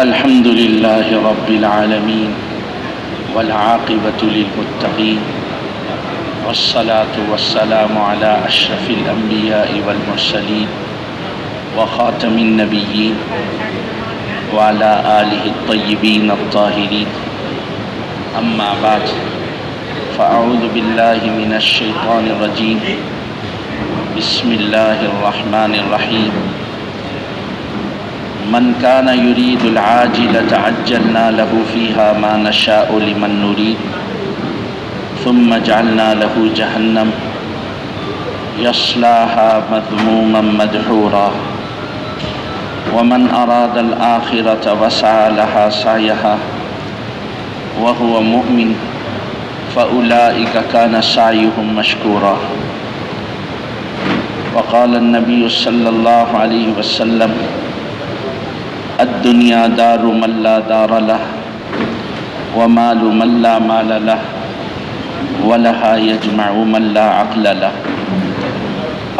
الحمد لله رب العالمين والعاقبة للمتقين والصلاة والسلام على أشرف الأنبياء والمرسلين وخاتم النبيين وعلى آله الطيبين الطاهرين أما بعد فأعوذ بالله من الشيطان الرجيم بسم الله الرحمن الرحيم من كان يريد العاجلة عجلنا له فيها ما نشاء لمن نريد ثم جعلنا له جهنم يصلاها مذموما مدحورا ومن أراد الآخرة وسعى لها سعيها وهو مؤمن فأولئك كان سعيهم مشكورا وقال النبي صلى الله عليه وسلم الدنيا دار من لا دار له ومال من لا مال له ولها يجمع من لا عقل له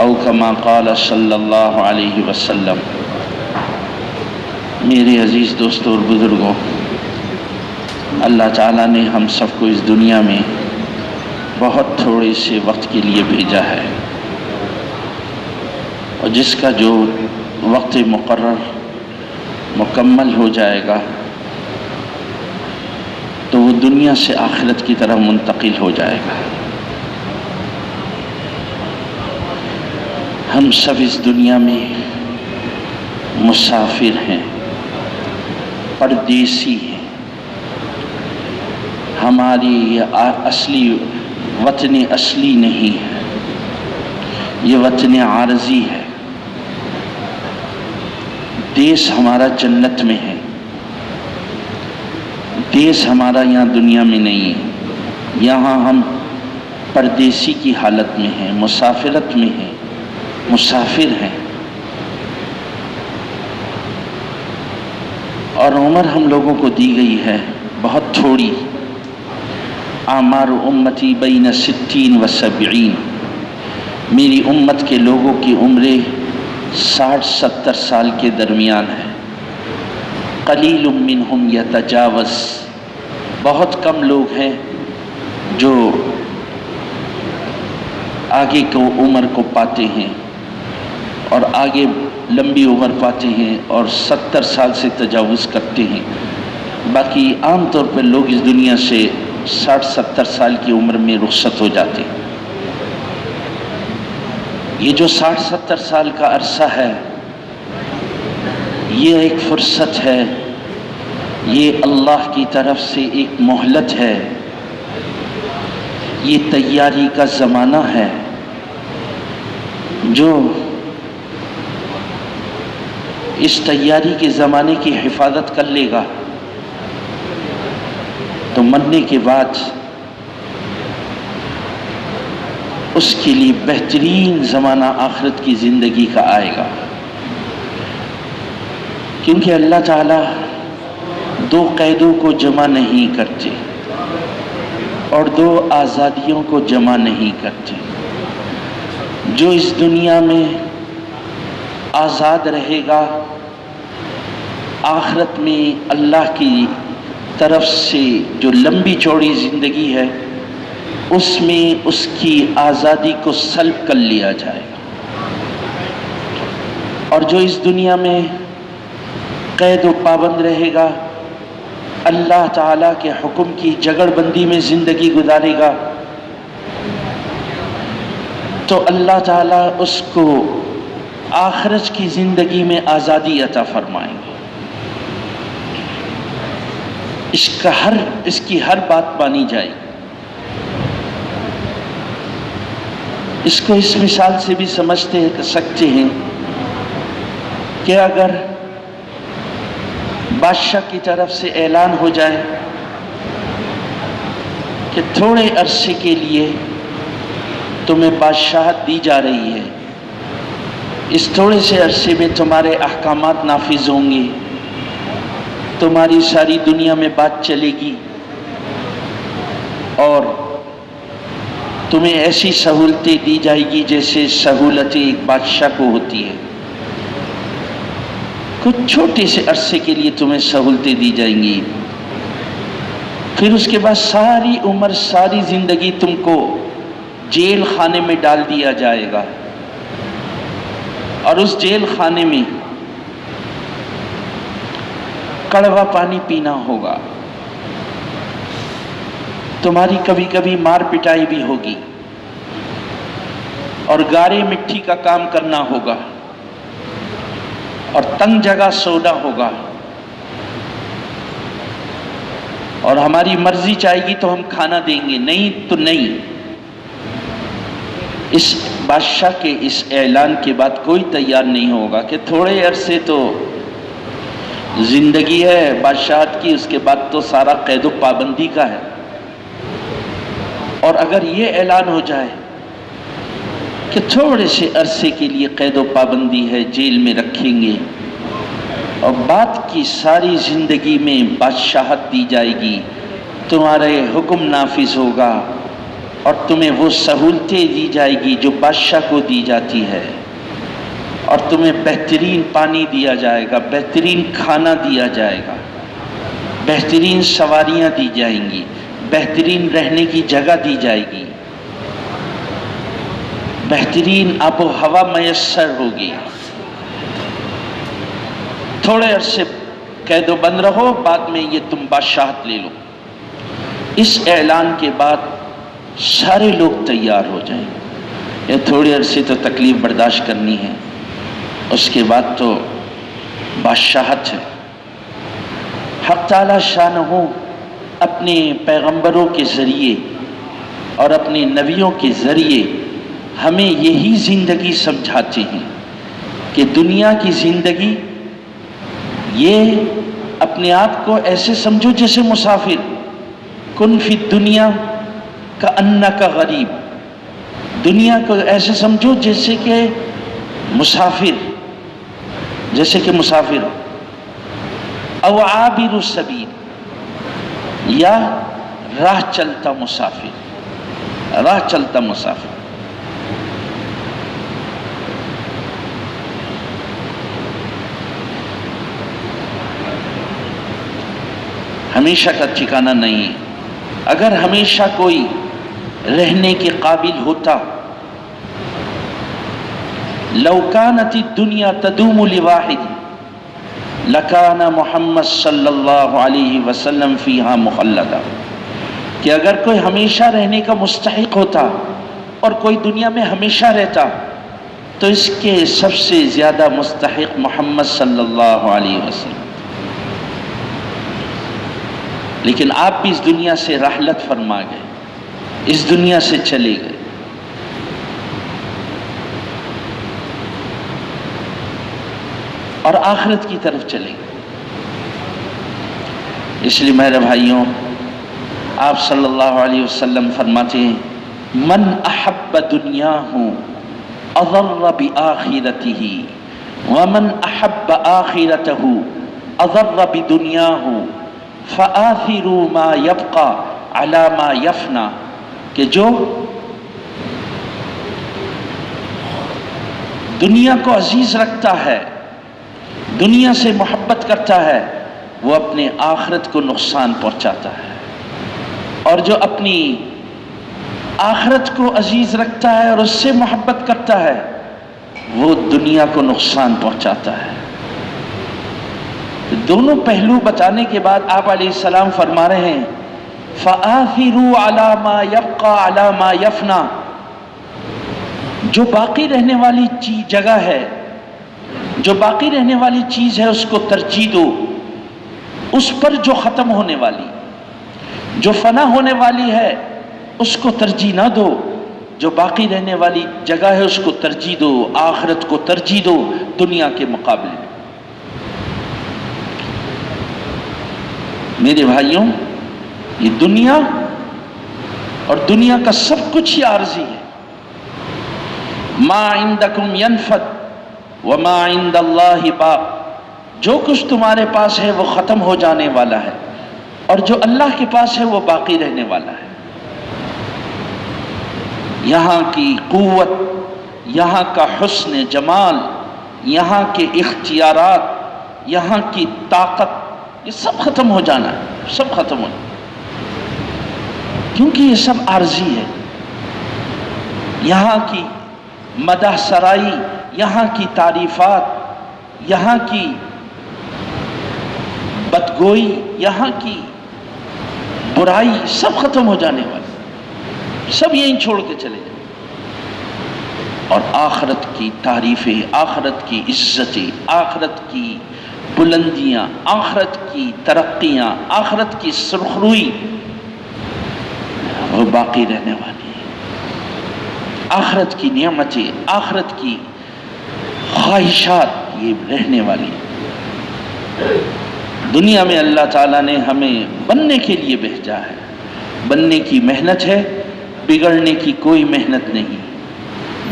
او كما قال صلی اللہ علیہ وسلم۔ میرے عزیز دوستوں اور بزرگوں، اللہ تعالیٰ نے ہم سب کو اس دنیا میں بہت تھوڑے سے وقت کے لیے بھیجا ہے، اور جس کا جو وقت مقرر مکمل ہو جائے گا تو وہ دنیا سے آخرت کی طرف منتقل ہو جائے گا۔ ہم سب اس دنیا میں مسافر ہیں، پردیسی ہیں۔ ہماری یہ اصلی وطن اصلی نہیں ہے، یہ وطن عارضی ہے۔ دیس ہمارا جنت میں ہے، دیس ہمارا یہاں دنیا میں نہیں ہے۔ یہاں ہم پردیسی کی حالت میں ہیں، مسافرت میں ہیں، مسافر ہیں۔ اور عمر ہم لوگوں کو دی گئی ہے بہت تھوڑی، اعمار امتی بین 60 و 70۔ میری امت کے لوگوں کی عمریں 60-70 سال کے درمیان ہے۔ قلیل منہم یتجاوز، بہت کم لوگ ہیں جو آگے کو عمر کو پاتے ہیں اور آگے لمبی عمر پاتے ہیں اور 70 سال سے تجاوز کرتے ہیں۔ باقی عام طور پر لوگ اس دنیا سے 60-70 سال کی عمر میں رخصت ہو جاتے ہیں۔ یہ جو 60-70 سال کا عرصہ ہے، یہ ایک فرصت ہے، یہ اللہ کی طرف سے ایک مہلت ہے، یہ تیاری کا زمانہ ہے۔ جو اس تیاری کے زمانے کی حفاظت کر لے گا تو مرنے کے بعد اس کے لیے بہترین زمانہ آخرت کی زندگی کا آئے گا، کیونکہ اللہ تعالیٰ دو قیدوں کو جمع نہیں کرتے اور دو آزادیوں کو جمع نہیں کرتے۔ جو اس دنیا میں آزاد رہے گا، آخرت میں اللہ کی طرف سے جو لمبی چوڑی زندگی ہے اس میں اس کی آزادی کو سلب کر لیا جائے گا، اور جو اس دنیا میں قید و پابند رہے گا، اللہ تعالیٰ کے حکم کی جگڑ بندی میں زندگی گزارے گا، تو اللہ تعالیٰ اس کو آخرت کی زندگی میں آزادی عطا فرمائیں گے۔ اس کی ہر بات مانی جائے گی۔ اس کو اس مثال سے بھی سمجھتے سکتے ہیں کہ اگر بادشاہ کی طرف سے اعلان ہو جائے کہ تھوڑے عرصے کے لیے تمہیں بادشاہت دی جا رہی ہے، اس تھوڑے سے عرصے میں تمہارے احکامات نافذ ہوں گے، تمہاری ساری دنیا میں بات چلے گی، اور تمہیں ایسی سہولتیں دی جائے گی جیسے سہولتیں ایک بادشاہ کو ہوتی ہے۔ کچھ چھوٹے سے عرصے کے لیے تمہیں سہولتیں دی جائیں گی، پھر اس کے بعد ساری عمر ساری زندگی تم کو جیل خانے میں ڈال دیا جائے گا، اور اس جیل خانے میں کڑوا پانی پینا ہوگا، تمہاری کبھی کبھی مار پٹائی بھی ہوگی، اور گارے مٹی کا کام کرنا ہوگا، اور تنگ جگہ سونا ہوگا، اور ہماری مرضی چاہے گی تو ہم کھانا دیں گے، نہیں تو نہیں۔ اس بادشاہ کے اس اعلان کے بعد کوئی تیار نہیں ہوگا کہ تھوڑے عرصے تو زندگی ہے بادشاہت کی، اس کے بعد تو سارا قید و پابندی کا ہے۔ اور اگر یہ اعلان ہو جائے کہ تھوڑے سے عرصے کے لیے قید و پابندی ہے، جیل میں رکھیں گے، اور بعد کی ساری زندگی میں بادشاہت دی جائے گی، تمہارے حکم نافذ ہوگا، اور تمہیں وہ سہولتیں دی جائے گی جو بادشاہ کو دی جاتی ہے، اور تمہیں بہترین پانی دیا جائے گا، بہترین کھانا دیا جائے گا، بہترین سواریاں دی جائیں گی، بہترین رہنے کی جگہ دی جائے گی، بہترین آب و ہوا میسر ہوگی۔ تھوڑے عرصے قید و بند رہو، بعد میں یہ تم بادشاہت لے لو۔ اس اعلان کے بعد سارے لوگ تیار ہو جائیں گے، یہ تھوڑے عرصے تو تکلیف برداشت کرنی ہے، اس کے بعد تو بادشاہت ہے۔ حق تعالی شانہ اپنے پیغمبروں کے ذریعے اور اپنے نبیوں کے ذریعے ہمیں یہی زندگی سمجھاتے ہیں کہ دنیا کی زندگی یہ اپنے آپ کو ایسے سمجھو جیسے مسافر، کن فی الدنیا کأنک غریب، دنیا کو ایسے سمجھو جیسے کہ مسافر، او عابر السبیل، یا راہ چلتا مسافر۔ ہمیشہ کا ٹھکانہ نہیں۔ اگر ہمیشہ کوئی رہنے کے قابل ہوتا، لو کانت الدنیا تدوم لواحد لکان محمد صلی اللہ علیہ وسلم فیہا مخلدا، کہ اگر کوئی ہمیشہ رہنے کا مستحق ہوتا اور کوئی دنیا میں ہمیشہ رہتا تو اس کے سب سے زیادہ مستحق محمد صلی اللہ علیہ وسلم، لیکن آپ بھی اس دنیا سے رحلت فرما گئے، اس دنیا سے چلے گئے۔ اور آخرت کی طرف چلے گئے۔ اس لیے میرے بھائیوں، آپ صلی اللہ علیہ وسلم فرماتے ہیں من احب دنیاہ اضر بآخرتہ ومن احب آخرتہ اضر بدنیاہ فآثروا ما یبقى علی ما یفنى، کہ جو دنیا کو عزیز رکھتا ہے، دنیا سے محبت کرتا ہے، وہ اپنے آخرت کو نقصان پہنچاتا ہے، اور جو اپنی آخرت کو عزیز رکھتا ہے اور اس سے محبت کرتا ہے وہ دنیا کو نقصان پہنچاتا ہے۔ دونوں پہلو بتانے کے بعد آپ علیہ السلام فرما رہے ہیں فآثروا علی ما یبقى علی ما یفنى، جو باقی رہنے والی جگہ ہے، جو باقی رہنے والی چیز ہے اس کو ترجیح دو، اس پر جو ختم ہونے والی، جو فنا ہونے والی ہے اس کو ترجیح نہ دو، جو باقی رہنے والی جگہ ہے اس کو ترجیح دو، آخرت کو ترجیح دو دنیا کے مقابلے میں۔ میرے بھائیوں، یہ دنیا اور دنیا کا سب کچھ ہی عارضی ہے۔ ما عندکم ینفد وما عند اللہ باق، جو کچھ تمہارے پاس ہے وہ ختم ہو جانے والا ہے، اور جو اللہ کے پاس ہے وہ باقی رہنے والا ہے۔ یہاں کی قوت، یہاں کا حسن جمال، یہاں کے اختیارات، یہاں کی طاقت، یہ سب ختم ہو جانا ہے، سب ختم ہو جانا، کیونکہ یہ سب عارضی ہے۔ یہاں کی مدح سرائی، یہاں کی تعریفات، یہاں کی بدگوئی، یہاں کی برائی سب ختم ہو جانے والی، سب یہیں چھوڑ کے چلے جائیں، اور آخرت کی تعریفیں، آخرت کی عزتیں، آخرت کی بلندیاں، آخرت کی ترقیاں، آخرت کی سرخروئی وہ باقی رہنے والی ہے۔ آخرت کی نعمتیں، آخرت کی خواہشات یہ رہنے والی ہیں۔ دنیا میں اللہ تعالیٰ نے ہمیں بننے کے لیے بھیجا ہے، بننے کی محنت ہے، بگڑنے کی کوئی محنت نہیں،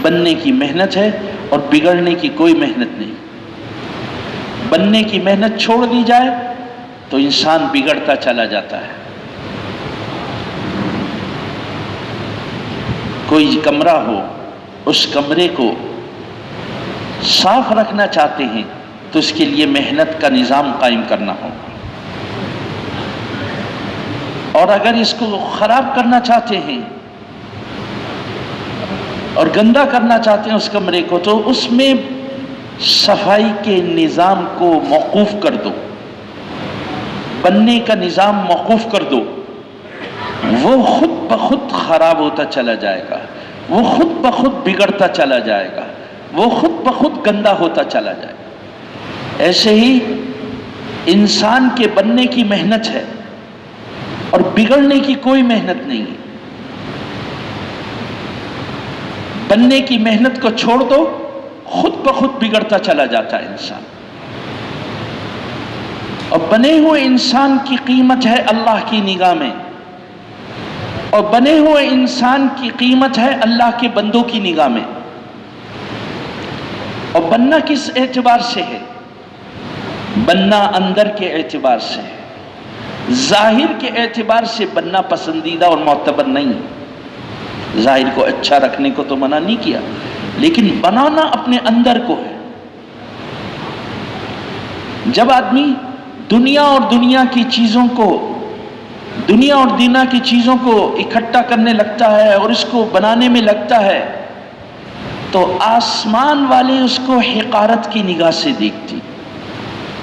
بننے کی محنت ہے اور بگڑنے کی کوئی محنت نہیں۔ بننے کی محنت چھوڑ دی جائے تو انسان بگڑتا چلا جاتا ہے۔ کوئی کمرہ ہو، اس کمرے کو صاف رکھنا چاہتے ہیں تو اس کے لیے محنت کا نظام قائم کرنا ہوگا، اور اگر اس کو خراب کرنا چاہتے ہیں اور گندا کرنا چاہتے ہیں اس کمرے کو، تو اس میں صفائی کے نظام کو موقوف کر دو، بننے کا نظام موقوف کر دو، وہ خود بخود خراب ہوتا چلا جائے گا، وہ خود بخود بگڑتا چلا جائے گا، وہ خود بخود گندا ہوتا چلا جائے گا۔ ایسے ہی انسان کے بننے کی محنت ہے اور بگڑنے کی کوئی محنت نہیں ہے۔ بننے کی محنت کو چھوڑ دو، خود بخود بگڑتا چلا جاتا ہے انسان، اور بنے ہوئے انسان کی قیمت ہے اللہ کی نگاہ میں، اور بنے ہوئے انسان کی قیمت ہے اللہ کے بندوں کی نگاہ میں۔ اور بننا کس اعتبار سے ہے؟ بننا اندر کے اعتبار سے ہے، ظاہر کے اعتبار سے بننا پسندیدہ اور معتبر نہیں۔ ظاہر کو اچھا رکھنے کو تو منع نہیں کیا، لیکن بنانا اپنے اندر کو ہے۔ جب آدمی دنیا اور دنیا کی چیزوں کو اکٹھا کرنے لگتا ہے اور اس کو بنانے میں لگتا ہے، تو آسمان والے اس کو حقارت کی نگاہ سے دیکھتی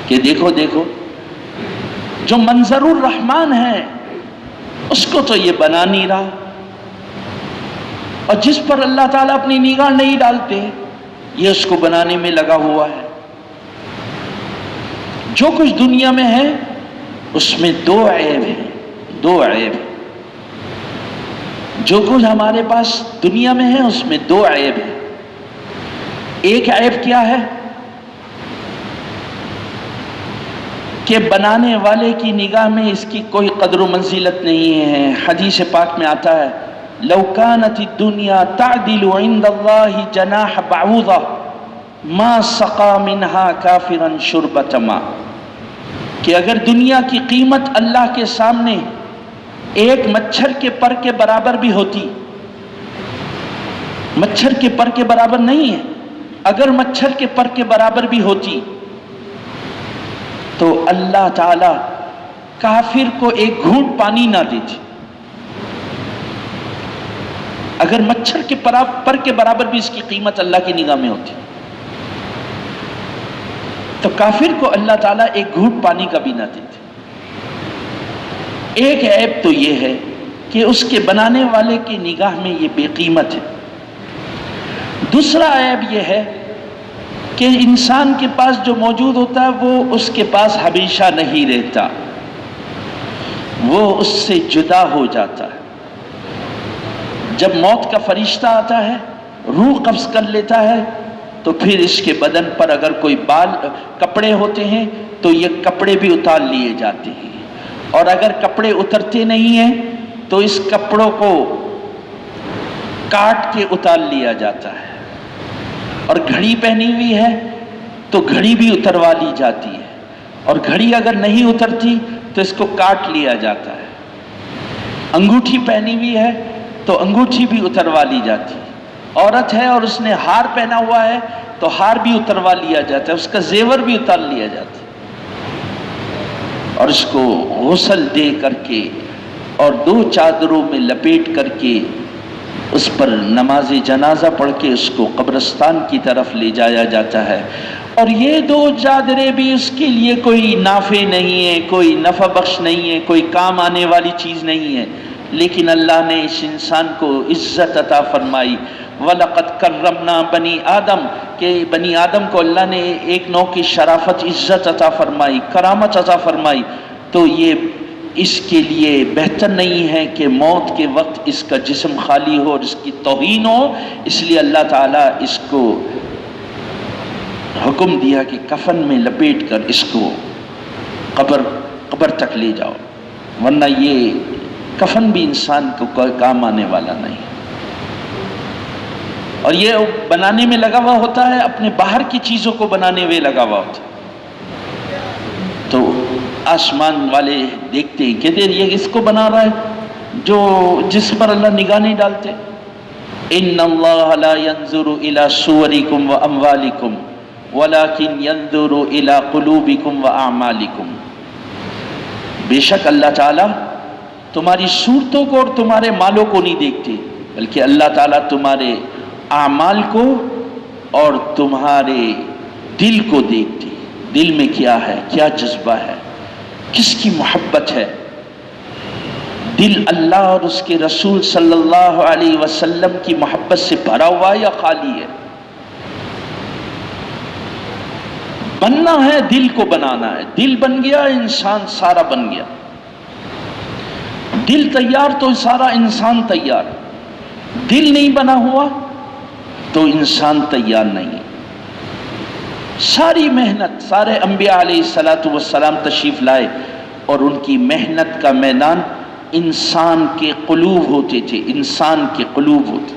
کہ دیکھو دیکھو، جو منظر الرحمن ہے اس کو تو یہ بنا نہیں رہا، اور جس پر اللہ تعالیٰ اپنی نگاہ نہیں ڈالتے یہ اس کو بنانے میں لگا ہوا ہے۔ جو کچھ دنیا میں ہے اس میں دو عیب ہیں، دو عیب۔ جو کچھ ہمارے پاس دنیا میں ہے اس میں دو عیب ہیں۔ ایک عیب کیا ہے کہ بنانے والے کی نگاہ میں اس کی کوئی قدر و منزلت نہیں ہے۔ حدیث پاک میں آتا ہے لو كانت الدنيا تعدل عند الله جناح بعوضة ما سقى منها كافرا شربة ماء، کہ اگر دنیا کی قیمت اللہ کے سامنے ایک مچھر کے پر کے برابر بھی ہوتی، مچھر کے پر کے برابر نہیں ہے، اگر مچھر کے پر کے برابر بھی ہوتی تو اللہ تعالی کافر کو ایک گھونٹ پانی نہ دیتی۔ اگر مچھر کے پر کے برابر بھی اس کی قیمت اللہ کی نگاہ میں ہوتی تو کافر کو اللہ تعالیٰ ایک گھونٹ پانی کا بھی نہ دیتے۔ ایک عیب تو یہ ہے کہ اس کے بنانے والے کی نگاہ میں یہ بے قیمت ہے۔ دوسرا عیب یہ ہے کہ انسان کے پاس جو موجود ہوتا ہے وہ اس کے پاس ہمیشہ نہیں رہتا، وہ اس سے جدا ہو جاتا ہے۔ جب موت کا فرشتہ آتا ہے، روح قبض کر لیتا ہے، تو پھر اس کے بدن پر اگر کوئی کپڑے ہوتے ہیں تو یہ کپڑے بھی اتار لیے جاتے ہیں، اور اگر کپڑے اترتے نہیں ہیں تو اس کپڑوں کو کاٹ کے اتار لیا جاتا ہے، اور گھڑی پہنی ہوئی ہے تو گھڑی بھی اتروا لی جاتی ہے، اور گھڑی اگر نہیں اترتی تو اس کو کاٹ لیا جاتا ہے۔ انگوٹھی پہنی ہوئی ہے تو انگوٹھی بھی اتروا لی جاتی ہے۔ عورت ہے اور اس نے ہار پہنا ہوا ہے تو ہار بھی اتروا لیا جاتا ہے، اس کا زیور بھی اتار لیا جاتا ہے۔ اور اس کو غسل دے کر کے اور 2 چادروں میں لپیٹ کر کے اس پر نماز جنازہ پڑھ کے اس کو قبرستان کی طرف لے جایا جاتا ہے. اور یہ 2 چادریں بھی اس کے لیے کوئی نافع نہیں ہے، کوئی نفع بخش نہیں ہے، کوئی کام آنے والی چیز نہیں ہے، لیکن اللہ نے اس انسان کو عزت عطا فرمائی. وَلَقَدْ كَرَّمْنَا بَنِي آدم، کہ بنی آدم کو اللہ نے ایک نوع کی شرافت، عزت عطا فرمائی، کرامت عطا فرمائی. تو یہ اس کے لیے بہتر نہیں ہے کہ موت کے وقت اس کا جسم خالی ہو اور اس کی توہین ہو. اس لیے اللہ تعالیٰ اس کو حکم دیا کہ کفن میں لپیٹ کر اس کو قبر تک لے جاؤ، ورنہ یہ کفن بھی انسان کو کوئی کام آنے والا نہیں. اور یہ بنانے میں لگا ہوا ہوتا ہے، اپنے باہر کی چیزوں کو بنانے میں لگا ہوا ہوتا ہے. تو آسمان والے دیکھتے ہیں، کہتے ہیں یہ اس کو بنا رہا ہے جس پر اللہ نگاہ نہیں ڈالتے. ان اللہ لا ينظر الى صورکم واموالکم ولكن ينظر الى قلوبکم واعمالکم. بے شک اللہ تعالیٰ تمہاری صورتوں کو اور تمہارے مالوں کو نہیں دیکھتے، بلکہ اللہ تعالیٰ تمہارے اعمال کو اور تمہارے دل کو دیکھتے. دل میں کیا ہے، کیا جذبہ ہے، کس کی محبت ہے. دل اللہ اور اس کے رسول صلی اللہ علیہ وسلم کی محبت سے بھرا ہوا یا خالی ہے. بننا ہے، دل کو بنانا ہے. دل بن گیا، انسان سارا بن گیا. دل تیار تو سارا انسان تیار. دل نہیں بنا ہوا تو انسان تیار نہیں. ساری محنت، سارے انبیاء علیہ السلام تشریف لائے اور ان کی محنت کا میدان انسان کے قلوب ہوتے تھے. انسان کے قلوب ہوتے.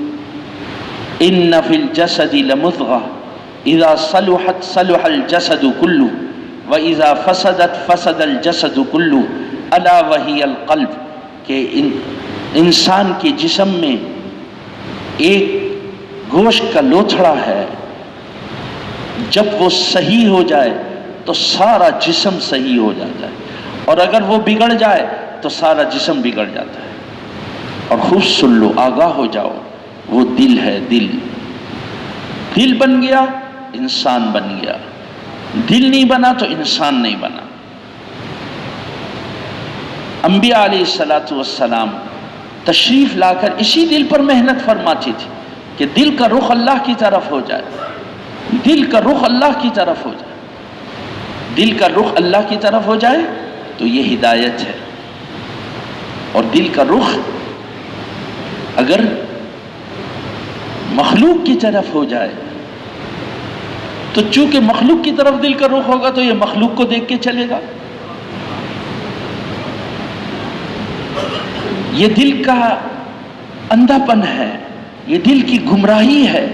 ان فی الجسد لمضغہ اذا صلحت صلح الجسد کلہ واذا فسدت فسد الجسد کلہ الا وہی القلب. کہ انسان کے جسم میں ایک گوشت کا لوتھڑا ہے، جب وہ صحیح ہو جائے تو سارا جسم صحیح ہو جاتا ہے، اور اگر وہ بگڑ جائے تو سارا جسم بگڑ جاتا ہے. اور خوب سن لو، آگاہ ہو جاؤ، وہ دل ہے. دل بن گیا، انسان بن گیا. دل نہیں بنا تو انسان نہیں بنا. انبیاء علیہ السلام تشریف لا کر اسی دل پر محنت فرماتی تھی کہ دل کا رخ اللہ کی طرف ہو جائے. دل کا رخ اللہ کی طرف ہو جائے. دل کا رخ اللہ کی طرف ہو جائے تو یہ ہدایت ہے. اور دل کا رخ اگر مخلوق کی طرف ہو جائے تو چونکہ مخلوق کی طرف دل کا رخ ہوگا تو یہ مخلوق کو دیکھ کے چلے گا. یہ دل کا اندھا پن ہے، یہ دل کی گمراہی ہے.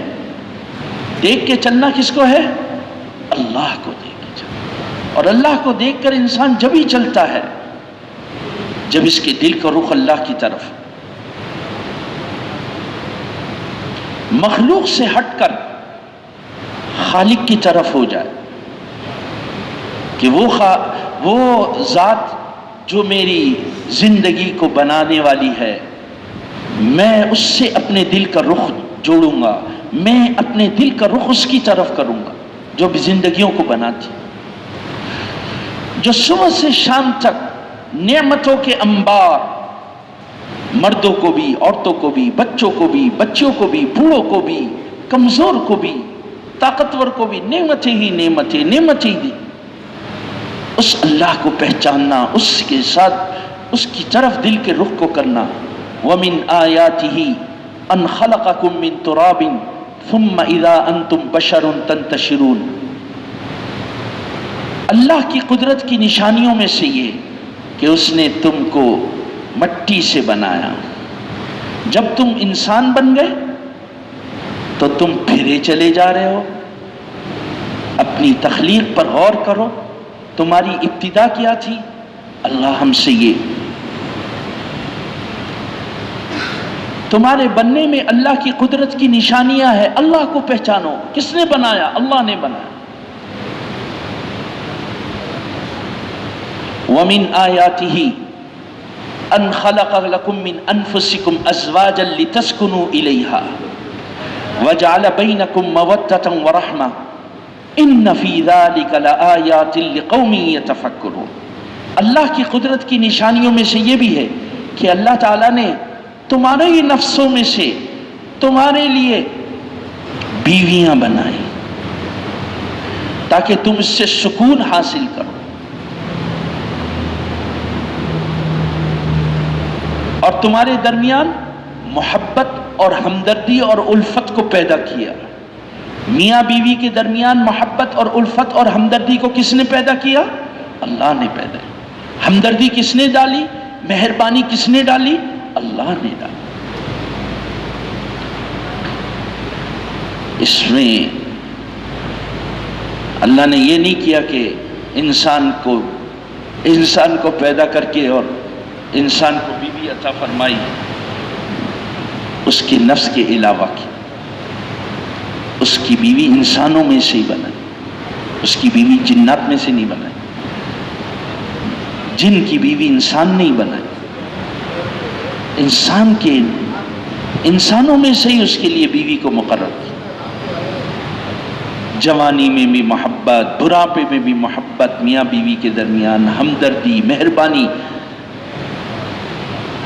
دیکھ کے چلنا کس کو ہے؟ اللہ کو دیکھ کے چلنا. اور اللہ کو دیکھ کر انسان جب ہی چلتا ہے جب اس کے دل کا رخ اللہ کی طرف. مخلوق سے ہٹ کر خالق کی طرف ہو جائے کہ وہ ذات جو میری زندگی کو بنانے والی ہے، میں اس سے اپنے دل کا رخ جوڑوں گا. میں اپنے دل کا رخ اس کی طرف کروں گا جو بھی زندگیوں کو بناتی، جو صبح سے شام تک نعمتوں کے انبار، مردوں کو بھی، عورتوں کو بھی، بچوں کو بھی، بچیوں کو بھی، بوڑھوں کو بھی، کمزور کو بھی، طاقتور کو بھی، نعمتیں ہی نعمتیں، نعمتیں دی. اس اللہ کو پہچاننا، اس کے ساتھ اس کی طرف دل کے رخ کو کرنا. وَمِنْ آيَاتِهِ أَنْ خَلَقَكُم مِّن تُرَابٍ ثُمَّ إِذَا أَنْتُمْ بَشَرٌ تَنْتَشِرُونَ. اللہ کی قدرت کی نشانیوں میں سے یہ کہ اس نے تم کو مٹی سے بنایا. جب تم انسان بن گئے تو تم پھرے چلے جا رہے ہو. اپنی تخلیق پر غور کرو، تمہاری ابتدا کیا تھی؟ اللہ ہم سے یہ تمہارے بننے میں اللہ کی قدرت کی نشانیاں ہیں. اللہ کو پہچانو. کس نے بنایا؟ اللہ نے بنایا. ومن آیاتہ ان خلق لکم من انفسکم ازواجا لتسکنوا الیہا وجعل بینکم مودۃ ورحمہ ان فی ذلک لآیات لقوم یتفکرون۔ اللہ کی قدرت کی نشانیوں میں سے یہ بھی ہے کہ اللہ تعالیٰ نے تمہارے ہی نفسوں میں سے تمہارے لیے بیویاں بنائیں تاکہ تم اس سے سکون حاصل کرو، اور تمہارے درمیان محبت اور ہمدردی اور الفت کو پیدا کیا۔ میاں بیوی کے درمیان محبت اور الفت اور ہمدردی کو کس نے پیدا کیا؟ اللہ نے پیدا کیا۔ ہمدردی کس نے ڈالی؟ مہربانی کس نے ڈالی؟ اللہ نے ڈالی۔ اس میں اللہ نے یہ نہیں کیا کہ انسان کو پیدا کر کے اور انسان کو بیوی عطا فرمائی اس کے نفس کے علاوہ کی۔ اس کی بیوی انسانوں میں سے ہی بنائی، اس کی بیوی جنات میں سے نہیں بنائی، جن کی بیوی انسان نہیں بنائی، انسانوں میں سے ہی اس کے لیے بیوی کو مقرر کی۔ جوانی میں بھی محبت، بڑھاپے میں بھی محبت، میاں بیوی کے درمیان ہمدردی، مہربانی۔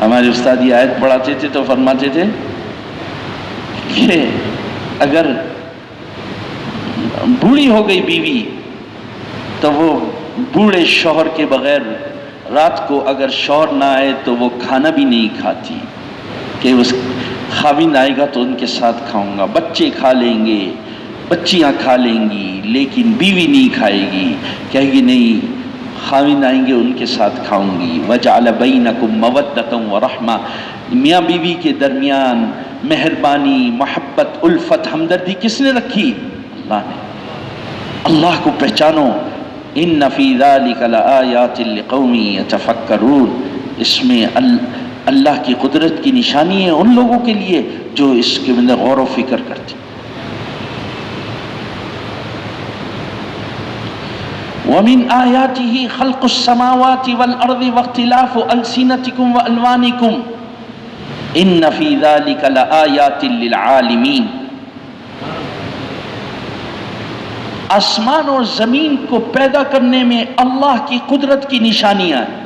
ہمارے استاد یہ آیت پڑھاتے تھے تو فرماتے تھے کہ اگر بوڑھی ہو گئی بیوی تو وہ بوڑھے شوہر کے بغیر رات کو اگر شوہر نہ آئے تو وہ کھانا بھی نہیں کھاتی، کہ اس خاوند آئے گا تو ان کے ساتھ کھاؤں گا، بچے کھا لیں گے، بچیاں کھا لیں گی، لیکن بیوی نہیں کھائے گی، کہے گی نہیں خاوند آئیں گے ان کے ساتھ کھاؤں گی۔ وَجَعَلَ بَيْنَكُمْ مَوَدَّةً وَرَحْمَةً، میاں بیوی کے درمیان مہربانی، محبت، الفت، ہمدردی کس نے رکھی؟ اللہ نے۔ اللہ کو پہچانو، ان فی ذلک لآیات لقوم یتفکرون، اس میں اللہ کی قدرت کی نشانی ہے ان لوگوں کے لیے جو اس کے اندر غور و فکر کرتے۔ وَمِنْ آيَاتِهِ خَلْقُ السَّمَاوَاتِ وَالْأَرْضِ وَاخْتِلَافُ أَلْسِنَتِكُمْ وَأَلْوَانِكُمْ إِنَّ فِي ذَلِكَ لَآيَاتٍ لِلْعَالِمِينَ۔ آسمان اور زمین کو پیدا کرنے میں اللہ کی قدرت کی نشانیاں ہیں،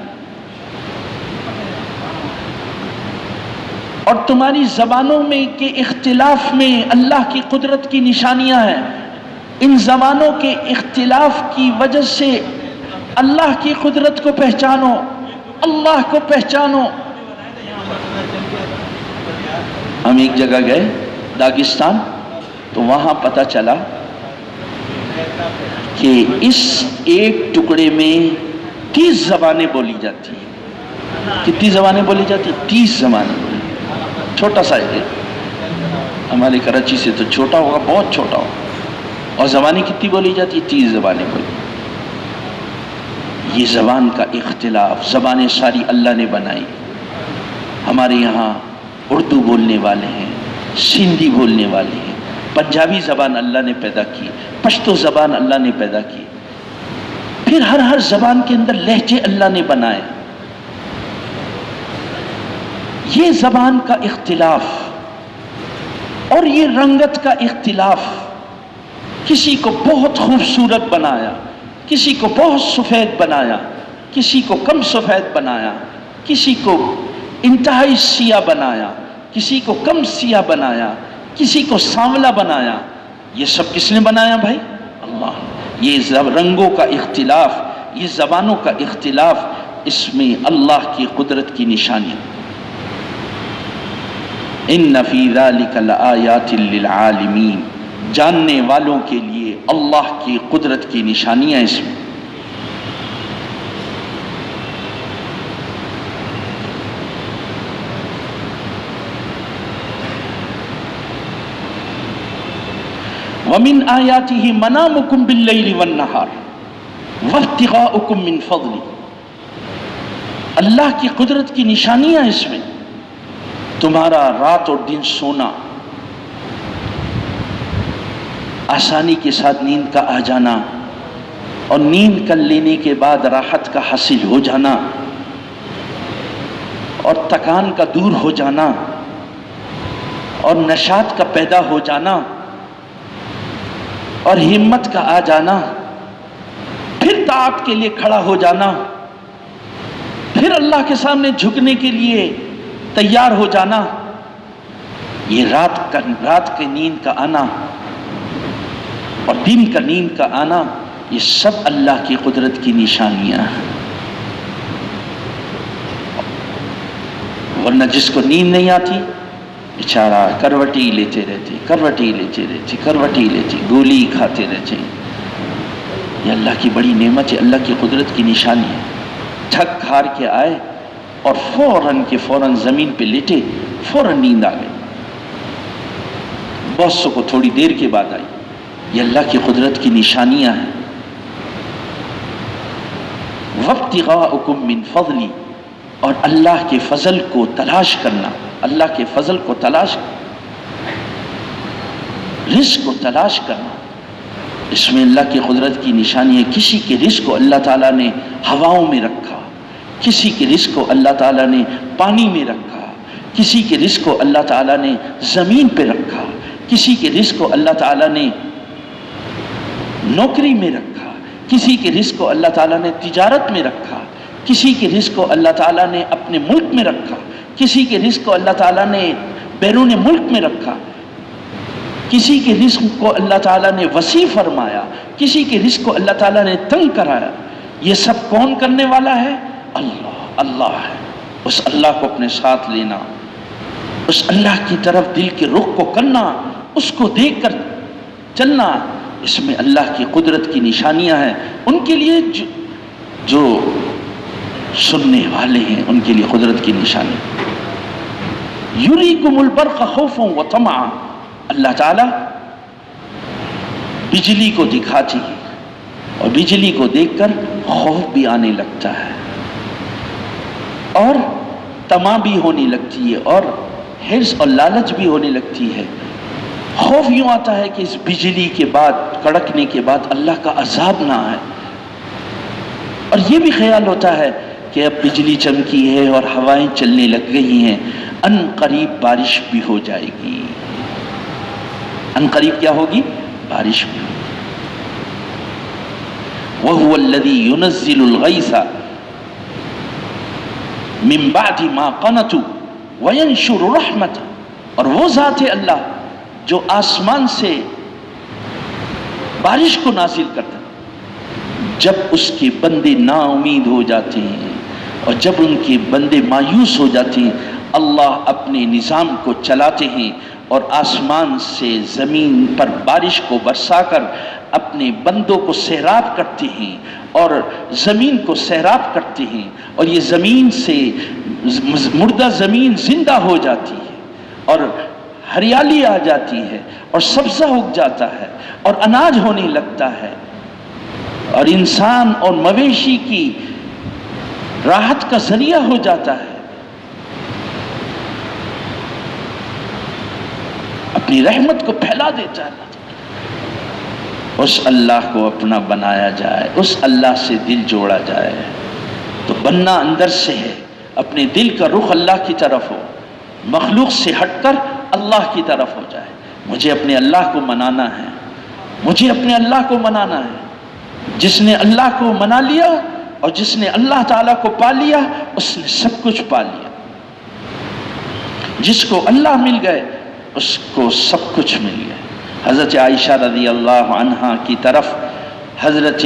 اور تمہاری زبانوں میں کے اختلاف میں اللہ کی قدرت کی نشانیاں ہیں۔ ان زبانوں کے اختلاف کی وجہ سے اللہ کی قدرت کو پہچانو، اللہ کو پہچانو۔ ہم ایک جگہ گئے داغستان، تو وہاں پتہ چلا کہ اس ایک ٹکڑے میں 30 زبانیں بولی جاتی ہیں۔ کتنی زبانیں بولی جاتی ہیں؟ 30 زبانیں بولی۔ چھوٹا سا ہے، ہمارے کراچی سے تو چھوٹا ہوگا، بہت چھوٹا ہوگا۔ اور زبانیں کتنی بولی جاتی ہیں؟ 30 زبانیں بولی۔ یہ زبان کا اختلاف، زبانیں ساری اللہ نے بنائی۔ ہمارے یہاں اردو بولنے والے ہیں، سندھی بولنے والے ہیں، پنجابی زبان اللہ نے پیدا کی، پشتو زبان اللہ نے پیدا کی، پھر ہر زبان کے اندر لہجے اللہ نے بنائے۔ یہ زبان کا اختلاف اور یہ رنگت کا اختلاف، کسی کو بہت خوبصورت بنایا، کسی کو بہت سفید بنایا، کسی کو کم سفید بنایا، کسی کو انتہائی سیاہ بنایا، کسی کو کم سیاہ بنایا، کسی کو سانولا بنایا۔ یہ سب کس نے بنایا بھائی؟ اللہ۔ یہ رنگوں کا اختلاف، یہ زبانوں کا اختلاف، اس میں اللہ کی قدرت کی نشانی۔ ان فی ذلک لآیات للعالمین، جاننے والوں کے لیے اللہ کی قدرت کی نشانیاں اس میں۔ وَمِنْ آيَاتِهِ مَنَامُكُمْ بِاللَّيْلِ وَالنَّهَارِ وَابْتِغَاؤُكُمْ مِنْ فَضْلِهِ، اللہ کی قدرت کی نشانیاں اس میں تمہارا رات اور دن سونا، آسانی کے ساتھ نیند کا آ جانا، اور نیند کر لینے کے بعد راحت کا حاصل ہو جانا اور تکان کا دور ہو جانا اور نشاط کا پیدا ہو جانا اور ہمت کا آ جانا، پھر طاعت کے لیے کھڑا ہو جانا، پھر اللہ کے سامنے جھکنے کے لیے تیار ہو جانا، یہ رات کی نیند کا آنا اور دن کا نیند کا آنا، یہ سب اللہ کی قدرت کی نشانیاں ہیں۔ ورنہ جس کو نیند نہیں آتی بیچارہ کروٹی لیتے رہتے، گولی کھاتے رہتے۔ یہ اللہ کی بڑی نعمت ہے، اللہ کی قدرت کی نشانی ہے۔ تھک ہار کے آئے اور فوراً زمین پہ لیٹے، فوراً نیند آ گئی۔ بہت سو کو تھوڑی دیر کے بعد آئی۔ یہ اللہ کی قدرت کی نشانیاں ہیں۔ وَابْتِغَاءُكُم مِّن فَضْلِ، اور اللہ کے فضل کو تلاش کرنا، اللہ کے فضل کو تلاش، رزق کو تلاش کرنا، اس میں اللہ کی قدرت کی نشانی ہے۔ کسی کے رزق کو اللہ تعالیٰ نے ہواؤں میں رکھا، کسی کے رزق کو اللہ تعالیٰ نے پانی میں رکھا، کسی کے رزق کو اللہ تعالیٰ نے زمین پہ رکھا، کسی کے رزق کو اللہ تعالیٰ نے نوکری میں رکھا، کسی کے رزق کو اللہ تعالیٰ نے تجارت میں رکھا، کسی کے رزق کو اللہ تعالیٰ نے اپنے ملک میں رکھا، کسی کے رزق کو اللہ تعالیٰ نے بیرون ملک میں رکھا، کسی کے رزق کو اللہ تعالیٰ نے وسیع فرمایا، کسی کے رزق کو اللہ تعالیٰ نے تنگ کرایا۔ یہ سب کون کرنے والا ہے؟ اللہ ہے۔ اس اللہ کو اپنے ساتھ لینا، اس اللہ کی طرف دل کے رخ کو کرنا، اس کو دیکھ کر چلنا، اس میں اللہ کی قدرت کی نشانیاں ہیں۔ ان کے لیے جو سننے والے ہیں ان کے لیے قدرت کی نشانی۔ یریکم البرق خوفا وطمعا، اللہ تعالیٰ بجلی کو دکھاتی ہے اور بجلی کو دیکھ کر خوف بھی آنے لگتا ہے اور طمع بھی ہونے لگتی ہے اور حرص اور لالچ بھی ہونے لگتی ہے۔ خوف یوں آتا ہے کہ اس بجلی کے بعد، کڑکنے کے بعد اللہ کا عذاب نہ آئے، اور یہ بھی خیال ہوتا ہے کہ اب بجلی چمکی ہے اور ہوائیں چلنے لگ گئی ہیں، ان قریب بارش بھی ہو جائے گی، ان قریب کیا ہوگی؟ بارش بھی ہوگی۔ وَهُوَ الَّذِي يُنَزِّلُ الْغَيْثَ مِن بَعْدِ مَا قَنَطُوا وَيَنشُرُ رَحْمَتَهُ، اور وہ ذات اللہ جو آسمان سے بارش کو نازل کرتا ہے جب اس کے بندے نا امید ہو جاتے ہیں اور جب ان کے بندے مایوس ہو جاتے ہیں، اللہ اپنے نظام کو چلاتے ہیں اور آسمان سے زمین پر بارش کو برسا کر اپنے بندوں کو سیراب کرتے ہیں اور زمین کو سیراب کرتے ہیں، اور یہ زمین سے مردہ زمین زندہ ہو جاتی ہے اور ہریالی آ جاتی ہے اور سبزہ اگ جاتا ہے اور اناج ہونے لگتا ہے اور انسان اور مویشی کی راحت کا ذریعہ ہو جاتا ہے۔ اپنی رحمت کو پھیلا دیتا ہے۔ اس اللہ کو اپنا بنایا جائے، اس اللہ سے دل جوڑا جائے تو بننا اندر سے ہے، اپنے دل کا رخ اللہ کی طرف ہو، مخلوق سے ہٹ کر اللہ کی طرف ہو جائے۔ مجھے اپنے اللہ کو منانا ہے، مجھے اپنے اللہ کو منانا ہے۔ جس نے اللہ کو منا لیا اور جس نے اللہ تعالیٰ کو پا لیا اس نے سب کچھ پا لیا۔ جس کو اللہ مل گئے اس کو سب کچھ مل گیا۔ حضرت عائشہ رضی اللہ عنہا کی طرف حضرت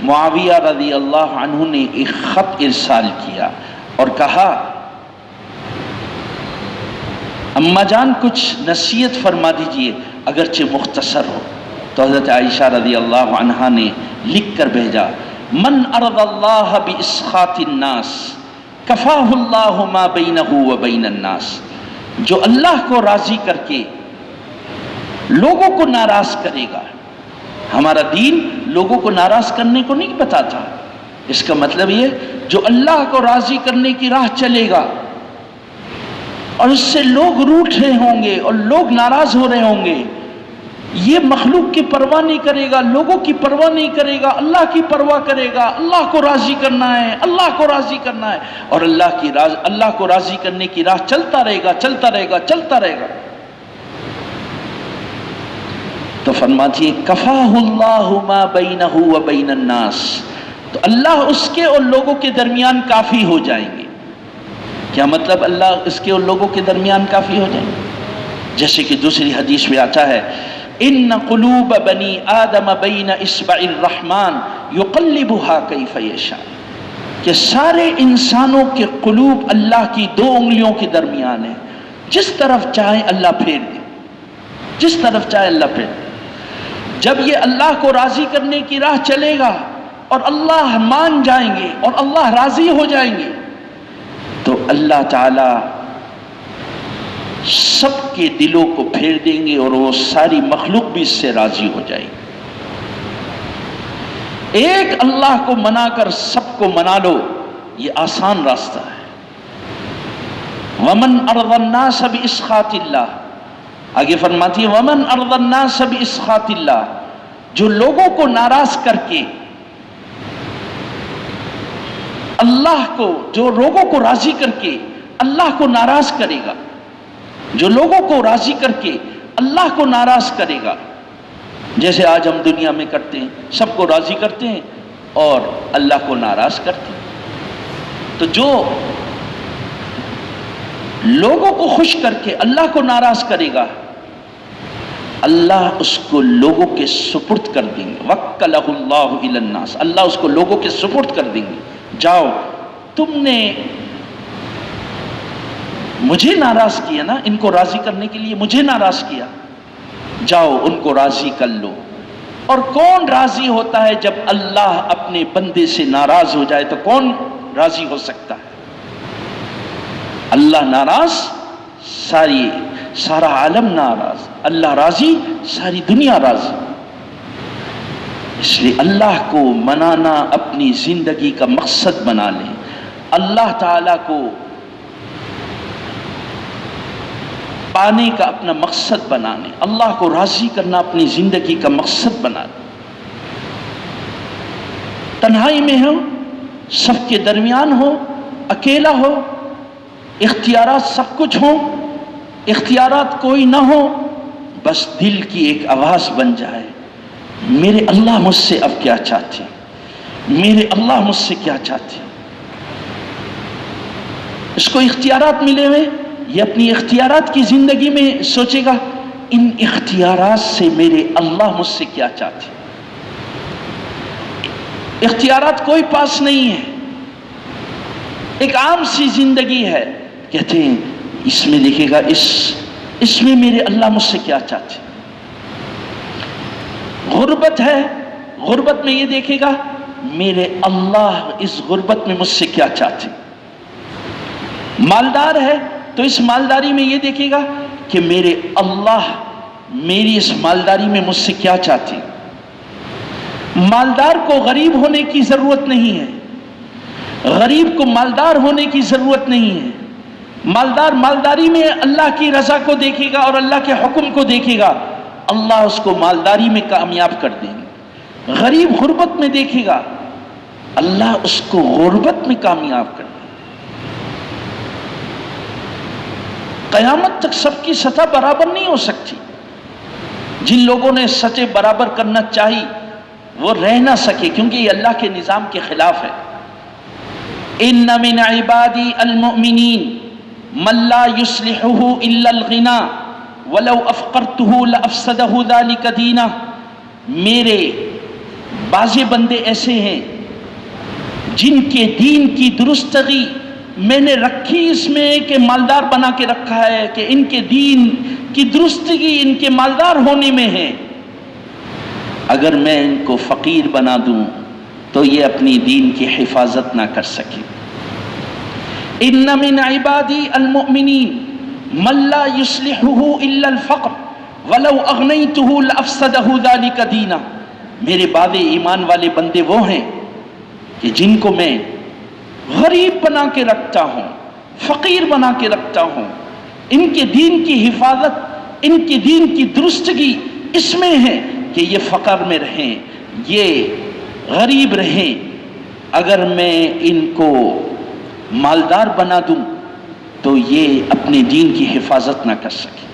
معاویہ رضی اللہ عنہ نے ایک خط ارسال کیا اور کہا اماں جان کچھ نصیحت فرما دیجئے اگرچہ مختصر ہو۔ تو حضرت عائشہ رضی اللہ عنہا نے لکھ کر بھیجا من ارض اللہ باسخاط الناس کفاہ اللہ ما بینہ و بین الناس، جو اللہ کو راضی کر کے لوگوں کو ناراض کرے گا۔ ہمارا دین لوگوں کو ناراض کرنے کو نہیں بتاتا، اس کا مطلب یہ جو اللہ کو راضی کرنے کی راہ چلے گا اور اس سے لوگ روٹھ رہے ہوں گے اور لوگ ناراض ہو رہے ہوں گے یہ مخلوق کی پرواہ نہیں کرے گا، لوگوں کی پرواہ نہیں کرے گا، اللہ کی پرواہ کرے گا۔ اللہ کو راضی کرنا ہے، اللہ کو راضی کرنا ہے، اور اللہ کو راضی کرنے کی راہ چلتا رہے گا، چلتا رہے گا، چلتا رہے گا۔ تو فرماتی ہے کفاہ اللہ ما بینہ و بین الناس، تو اللہ اس کے اور لوگوں کے درمیان کافی ہو جائیں گے۔ کیا مطلب اللہ اس کے اور لوگوں کے درمیان کافی ہو جائیں گے؟ جیسے کہ دوسری حدیث میں آتا ہے ان قلوب بنی آدم بین اصبع الرحمن یقلبها کیف یشاء، کہ سارے انسانوں کے قلوب اللہ کی 2 انگلیوں کے درمیان ہیں، جس طرف چاہے اللہ پھیر دے، جس طرف چاہے اللہ پھیر دے۔ جب یہ اللہ کو راضی کرنے کی راہ چلے گا اور اللہ مان جائیں گے اور اللہ راضی ہو جائیں گے، تو اللہ تعالی سب کے دلوں کو پھیر دیں گے اور وہ ساری مخلوق بھی اس سے راضی ہو جائے گی۔ ایک اللہ کو منا کر سب کو منا لو، یہ آسان راستہ ہے۔ ومن ارضى الناس باسخاط اللہ، آگے فرماتی ہے ومن ارضى الناس باسخاط اللہ، جو لوگوں کو ناراض کر کے اللہ کو، جو لوگوں کو راضی کر کے اللہ کو ناراض کرے گا، جو لوگوں کو راضی کر کے اللہ کو ناراض کرے گا، جیسے آج ہم دنیا میں کرتے ہیں، سب کو راضی کرتے ہیں اور اللہ کو ناراض کرتے ہیں۔ تو جو لوگوں کو خوش کر کے اللہ کو ناراض کرے گا، اللہ اس کو لوگوں کے سپرد کر دیں گے۔ وَكَّلَهُ اللَّهُ إِلَى النَّاسِ، اللہ اس کو لوگوں کے سپرد کر دیں گے۔ جاؤ، تم نے مجھے ناراض کیا نا، ان کو راضی کرنے کے لیے مجھے ناراض کیا، جاؤ ان کو راضی کر لو۔ اور کون راضی ہوتا ہے جب اللہ اپنے بندے سے ناراض ہو جائے؟ تو کون راضی ہو سکتا ہے؟ اللہ ناراض، سارا عالم ناراض، اللہ راضی، ساری دنیا راضی۔ اس لیے اللہ کو منانا اپنی زندگی کا مقصد بنا لیں، اللہ تعالیٰ کو پانے کا اپنا مقصد بنا لیں، اللہ کو راضی کرنا اپنی زندگی کا مقصد بنا لیں۔ تنہائی میں ہو، سب کے درمیان ہو، اکیلا ہو، اختیارات سب کچھ ہوں، اختیارات کوئی نہ ہو، بس دل کی ایک آواز بن جائے، میرے اللہ مجھ سے اب کیا چاہتے ہیں، میرے اللہ مجھ سے کیا چاہتے ہیں۔ اس کو اختیارات ملے ہوئے، یہ اپنی اختیارات کی زندگی میں سوچے گا ان اختیارات سے میرے اللہ مجھ سے کیا چاہتے ہیں۔ اختیارات کوئی پاس نہیں ہے، ایک عام سی زندگی ہے، کہتے ہیں اس میں دیکھے گا اس میں میرے اللہ مجھ سے کیا چاہتے ہیں۔ غربت ہے، غربت میں یہ دیکھے گا میرے اللہ اس غربت میں مجھ سے کیا چاہتے ہیں۔ مالدار ہے تو اس مالداری میں یہ دیکھے گا کہ میرے اللہ میری اس مالداری میں مجھ سے کیا چاہتے ہیں۔ مالدار کو غریب ہونے کی ضرورت نہیں ہے، غریب کو مالدار ہونے کی ضرورت نہیں ہے۔ مالدار مالداری میں اللہ کی رضا کو دیکھے گا اور اللہ کے حکم کو دیکھے گا، اللہ اس کو مالداری میں کامیاب کر دیں گے۔ غریب غربت میں دیکھے گا، اللہ اس کو غربت میں کامیاب کر دیں گے۔ قیامت تک سب کی سطح برابر نہیں ہو سکتی۔ جن لوگوں نے سطح برابر کرنا چاہی وہ رہ نہ سکے، کیونکہ یہ اللہ کے نظام کے خلاف ہے۔ ان من عبادی المؤمنین من لا یصلحہ الا الغنا ولو افقرتہ لافسدہ ذلک دینہ، میرے بعض بندے ایسے ہیں جن کے دین کی درستگی میں نے رکھی اس میں کہ مالدار بنا کے رکھا ہے، کہ ان کے دین کی درستگی ان کے مالدار ہونے میں ہے، اگر میں ان کو فقیر بنا دوں تو یہ اپنی دین کی حفاظت نہ کر سکے۔ ان من عبادی المؤمنین من لا یصلحہ الا الفقر ولو اغنیتہ لافسدہ ذلک دینہ، میرے بعد ایمان والے بندے وہ ہیں کہ جن کو میں غریب بنا کے رکھتا ہوں، فقیر بنا کے رکھتا ہوں، ان کے دین کی حفاظت، ان کے دین کی درستگی اس میں ہے کہ یہ فقر میں رہیں، یہ غریب رہیں، اگر میں ان کو مالدار بنا دوں تو یہ اپنے دین کی حفاظت نہ کر سکے۔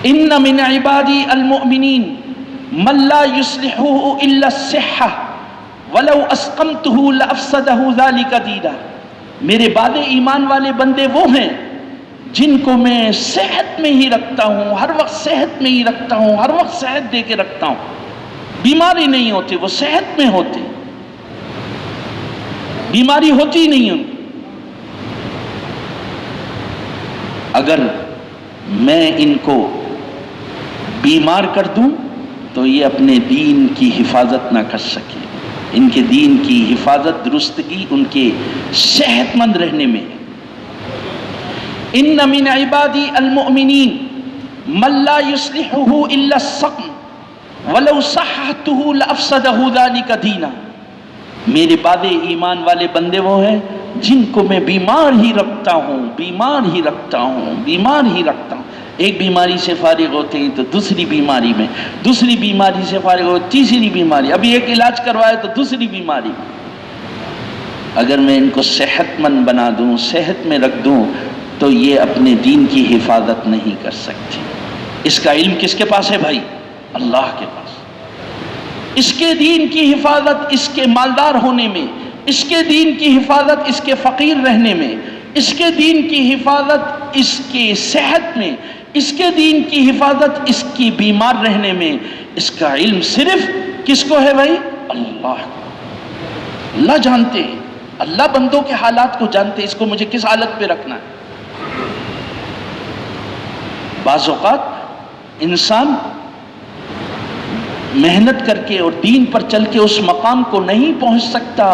ان من عبادی المؤمنین من لا یصلحہ الا الصحہ ولو اسقمتہ لافسدہ ذلک دینا۔ میرے بعد ایمان والے بندے وہ ہیں جن کو میں صحت میں ہی رکھتا ہوں، ہر وقت صحت میں ہی رکھتا ہوں، ہر وقت صحت دے کے رکھتا ہوں، بیماری نہیں ہوتی، وہ صحت میں ہوتے، بیماری ہوتی نہیں ان کو۔ اگر میں ان کو بیمار کر دوں تو یہ اپنے دین کی حفاظت نہ کر سکے، ان کے دین کی حفاظت درستگی ان کے صحت مند رہنے میں۔ ان من عبادی المؤمنین من لا یصلحہ الا السقم ولو صححتہ لافسدہ ذلک دینا۔ میرے بعد ایمان والے بندے وہ ہیں جن کو میں بیمار ہی رکھتا ہوں، بیمار ہی رکھتا ہوں، بیمار ہی رکھتا ہوں۔ ایک بیماری سے فارغ ہوتے ہیں تو دوسری بیماری میں، دوسری بیماری سے فارغ ہو تیسری بیماری، ابھی ایک علاج کروائے تو دوسری بیماری میں۔ اگر میں ان کو صحت مند بنا دوں، صحت میں رکھ دوں تو یہ اپنے دین کی حفاظت نہیں کر سکتے۔ اس کا علم کس کے پاس ہے بھائی؟ اللہ کے پاس۔ اس کے دین کی حفاظت اس کے مالدار ہونے میں، اس کے دین کی حفاظت اس کے فقیر رہنے میں، اس کے دین کی حفاظت اس کی صحت میں، اس کے دین کی حفاظت اس کی بیمار رہنے میں۔ اس کا علم صرف کس کو ہے بھائی؟ اللہ کو۔ اللہ جانتے ہیں، اللہ بندوں کے حالات کو جانتے ہیں، اس کو مجھے کس حالت پہ رکھنا ہے۔ بعض اوقات انسان محنت کر کے اور دین پر چل کے اس مقام کو نہیں پہنچ سکتا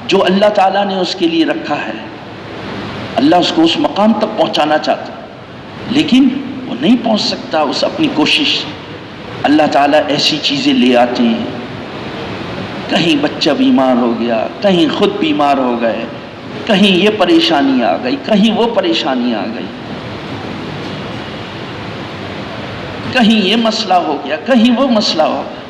جو اللہ تعالیٰ نے اس کے لیے رکھا ہے۔ اللہ اس کو اس مقام تک پہنچانا چاہتا ہے لیکن وہ نہیں پہنچ سکتا اس اپنی کوشش۔ اللہ تعالیٰ ایسی چیزیں لے آتے ہیں، کہیں بچہ بیمار ہو گیا، کہیں خود بیمار ہو گئے، کہیں یہ پریشانی آ گئی، کہیں وہ پریشانی آ گئی، کہیں یہ مسئلہ ہو گیا، کہیں وہ مسئلہ ہو گیا۔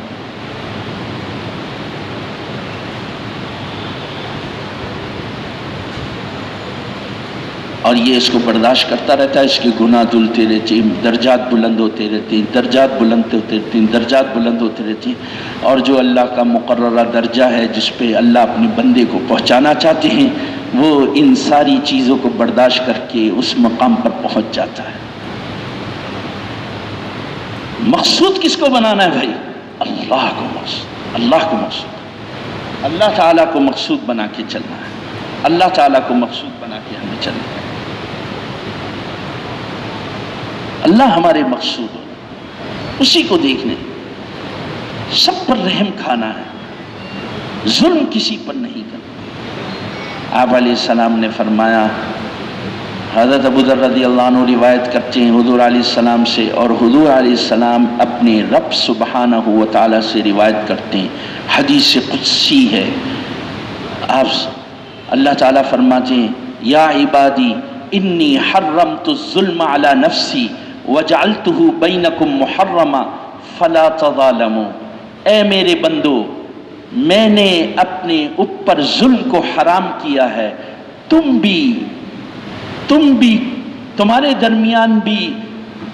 اور یہ اس کو برداشت کرتا رہتا ہے، اس کے گناہ دھلتے رہتے ہیں، درجات بلند ہوتے رہتے ہیں، درجات بلند ہوتے رہتے ہیں، درجات بلند ہوتے رہتے ہیں۔ اور جو اللہ کا مقررہ درجہ ہے جس پہ اللہ اپنے بندے کو پہنچانا چاہتے ہیں، وہ ان ساری چیزوں کو برداشت کر کے اس مقام پر پہنچ جاتا ہے۔ مقصود کس کو بنانا ہے بھائی؟ اللہ کو مقصود، اللہ کو مقصود، اللہ تعالیٰ کو مقصود بنا کے چلنا ہے، اللہ تعالیٰ کو مقصود بنا کے ہمیں چلنا ہے۔ اللہ ہمارے مقصود ہو، اسی کو دیکھنے، سب پر رحم کھانا ہے، ظلم کسی پر نہیں کرنا۔ آپ علیہ السلام نے فرمایا، حضرت ابو ذر رضی اللہ عنہ روایت کرتے ہیں حضور علیہ السلام سے، اور حضور علیہ السلام اپنے رب سبحانہ و تعالیٰ سے روایت کرتے ہیں، حدیث قدسی ہے۔ اللہ تعالیٰ فرماتے ہیں، یا عبادی انی حرمت الظلم علی نفسی وجعلتہ بینکم محرما فلا تظالموا۔ اے میرے بندو، میں نے اپنے اوپر ظلم کو حرام کیا ہے، تم بھی تمہارے درمیان بھی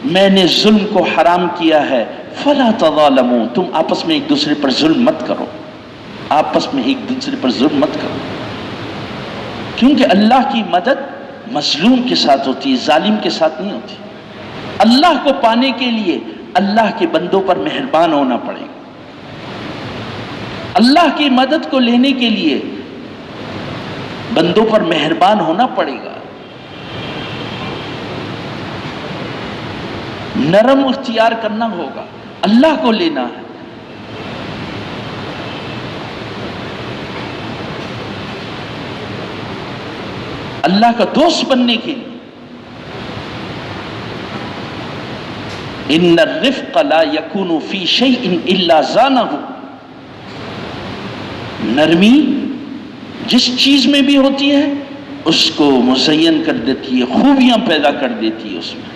میں نے ظلم کو حرام کیا ہے، فلا تظالموا، تم آپس میں ایک دوسرے پر ظلم مت کرو، آپس میں ایک دوسرے پر ظلم مت کرو، کیونکہ اللہ کی مدد مظلوم کے ساتھ ہوتی ہے، ظالم کے ساتھ نہیں ہوتی۔ اللہ کو پانے کے لیے اللہ کے بندوں پر مہربان ہونا پڑے گا، اللہ کی مدد کو لینے کے لیے بندوں پر مہربان ہونا پڑے گا، نرم اختیار کرنا ہوگا، اللہ کو لینا ہے۔ اللہ کا دوست بننے کے لیے ان الرفق لا يكون في شيء الا زانه، نرمی جس چیز میں بھی ہوتی ہے اس کو مزین کر دیتی ہے، خوبیاں پیدا کر دیتی ہے اس میں۔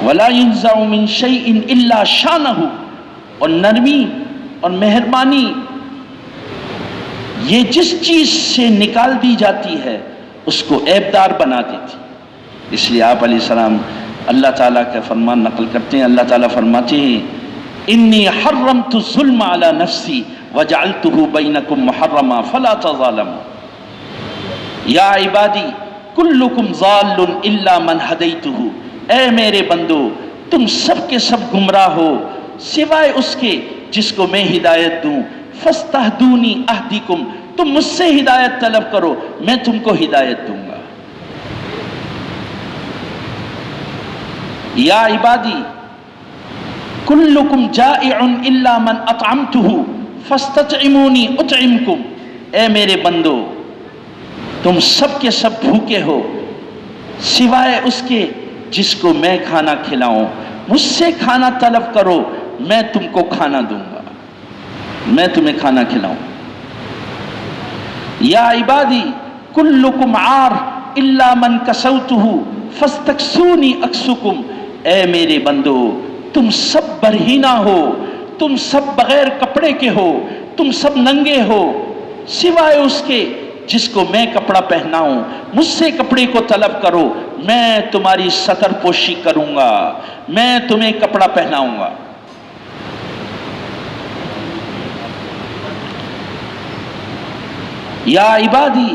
ولا ينزع من شيء الا شانه، اور نرمی اور مہربانی یہ جس چیز سے نکال دی جاتی ہے اس کو عیبدار بنا دیتی. اس لیے آپ علیہ السلام اللہ تعالیٰ کا فرمان نقل کرتے ہیں. اللہ تعالیٰ فرماتے ہیں انی حرمت الظلم علی نفسی وجعلتہ بینکم محرما فلا تظالموا. یا عبادی کلکم ضال الا من ہدیتہ، اے میرے بندو تم سب کے سب گمراہ ہو سوائے اس کے جس کو میں ہدایت دوں. فاستہدونی اہدکم، تم مجھ سے ہدایت طلب کرو میں تم کو ہدایت دوں گا. یا عبادی کلکم جائع الا من اطعمتہ فاستطعمونی اطعمکم، اے میرے بندو تم سب کے سب بھوکے ہو سوائے اس کے جس کو میں کھانا کھلاؤں. مجھ سے کھانا طلب کرو میں تم کو کھانا دوں گا، میں تمہیں کھانا کھلاؤں. یا عبادی کلکم عار الا من کسوتہ فاستکسونی اکسکم، اے میرے بندو تم سب برہنہ ہو، تم سب بغیر کپڑے کے ہو، تم سب ننگے ہو سوائے اس کے جس کو میں کپڑا پہناؤں. مجھ سے کپڑے کو طلب کرو میں تمہاری ستر پوشی کروں گا، میں تمہیں کپڑا پہناؤں گا. یا عبادی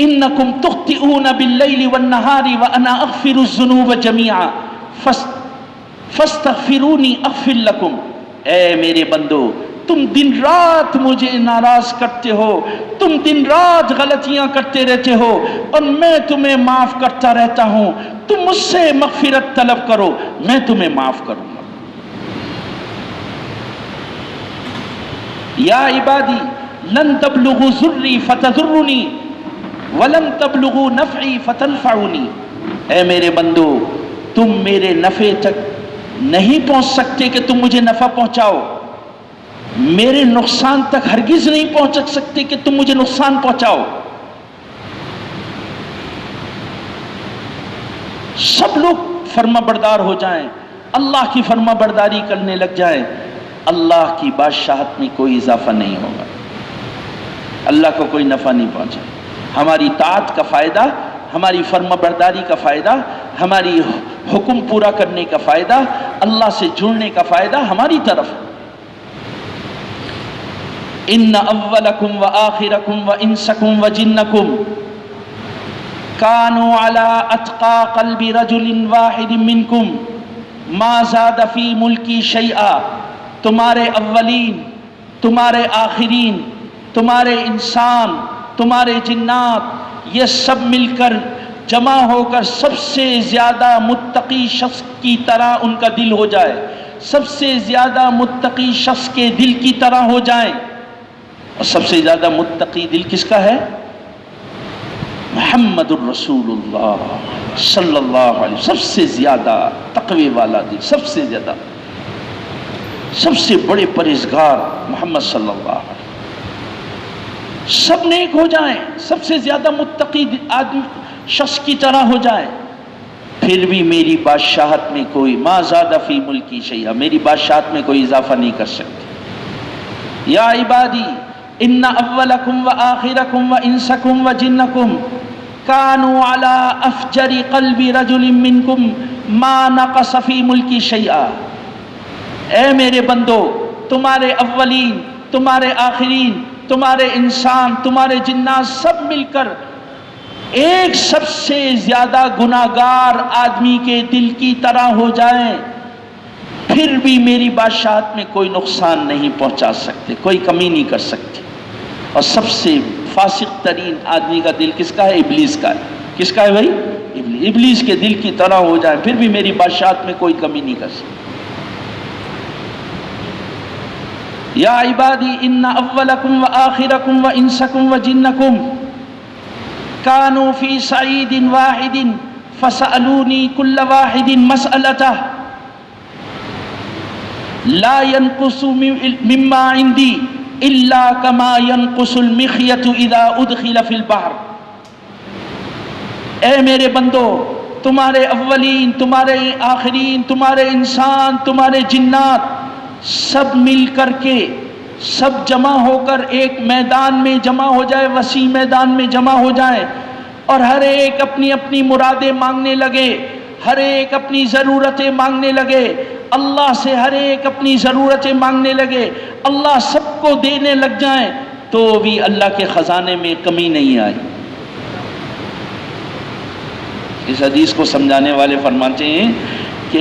انکم تخطئون باللیل والنہار وانا اغفر الذنوب جميعا فاستغفرونی اغفر لکم، اے میرے بندو تم دن رات مجھے ناراض کرتے ہو، تم دن رات غلطیاں کرتے رہتے ہو اور میں تمہیں معاف کرتا رہتا ہوں. تم مجھ سے مغفرت طلب کرو میں تمہیں معاف کروں گا. یا عبادی لن تبلغوا ضری فتضرنی ولن تبلغوا نفعی فتنفعنی، اے میرے بندو تم میرے نفع تک نہیں پہنچ سکتے کہ تم مجھے نفع پہنچاؤ، میرے نقصان تک ہرگز نہیں پہنچ سکتے کہ تم مجھے نقصان پہنچاؤ. سب لوگ فرما بردار ہو جائیں، اللہ کی فرما برداری کرنے لگ جائیں، اللہ کی بادشاہت میں کوئی اضافہ نہیں ہوگا، اللہ کو کوئی نفع نہیں پہنچے. ہماری طاعت کا فائدہ، ہماری فرما برداری کا فائدہ، ہماری حکم پورا کرنے کا فائدہ، اللہ سے جڑنے کا فائدہ ہماری طرف. ان اولکم وآخرکم وانسکم وجنکم کانوا علی اتقى قلب رجل واحد منکم ما زاد فی ملکی شیئا، تمہارے اولین، تمہارے آخرین، تمہارے انسان، تمہارے جنات، یہ سب مل کر جمع ہو کر سب سے زیادہ متقی شخص کی طرح ان کا دل ہو جائے، سب سے زیادہ متقی شخص کے دل کی طرح ہو جائیں. اور سب سے زیادہ متقی دل کس کا ہے؟ محمد الرسول اللہ صلی اللہ علیہ وسلم. سب سے زیادہ تقوی والا دل، سب سے زیادہ، سب سے بڑے پرہیزگار محمد صلی اللہ علیہ وسلم. سب نیک ہو جائیں، سب سے زیادہ متقی آدمی شخص کی طرح ہو جائے، پھر بھی میری بادشاہت میں کوئی ما زاد فی ملکی شیئا، میری بادشاہت میں کوئی اضافہ نہیں کر سکتے. یا عبادی ان اولکم وآخرکم وانسکم وجنکم کانوا علی افجر قلب رجل منکم ما نقص فی ملکی شیئا، اے میرے بندو تمہارے اولین، تمہارے آخرین، تمہارے انسان، تمہارے جنات سب مل کر ایک سب سے زیادہ گناہگار آدمی کے دل کی طرح ہو جائیں، پھر بھی میری بادشاہت میں کوئی نقصان نہیں پہنچا سکتے، کوئی کمی نہیں کر سکتے. اور سب سے فاسق ترین آدمی کا دل کس کا ہے؟ ابلیس کا ہے. کس کا ہے بھائی؟ ابلیس کے دل کی طرح ہو جائیں، پھر بھی میری بادشاہت میں کوئی کمی نہیں کر سکتے. یا عبادی ان اولکم وآخرکم وانسکم وجنکم کانوا فی صعید واحد فسألونی کل واحد مسألتہ لا ينقص مما عندی الا کما ينقص المخیط اذا ادخل فی البحر. اے میرے بندو تمہارے اولین، تمہارے آخرین، تمہارے انسان، تمہارے جنات، سب مل کر کے، سب جمع ہو کر ایک میدان میں جمع ہو جائے، وسیع میدان میں جمع ہو جائے، اور ہر ایک اپنی اپنی مرادیں مانگنے لگے، ہر ایک اپنی ضرورتیں مانگنے لگے، اللہ سے ہر ایک اپنی ضرورتیں مانگنے لگے، اللہ سب کو دینے لگ جائیں، تو بھی اللہ کے خزانے میں کمی نہیں آئی۔ اس حدیث کو سمجھانے والے فرماتے ہیں کہ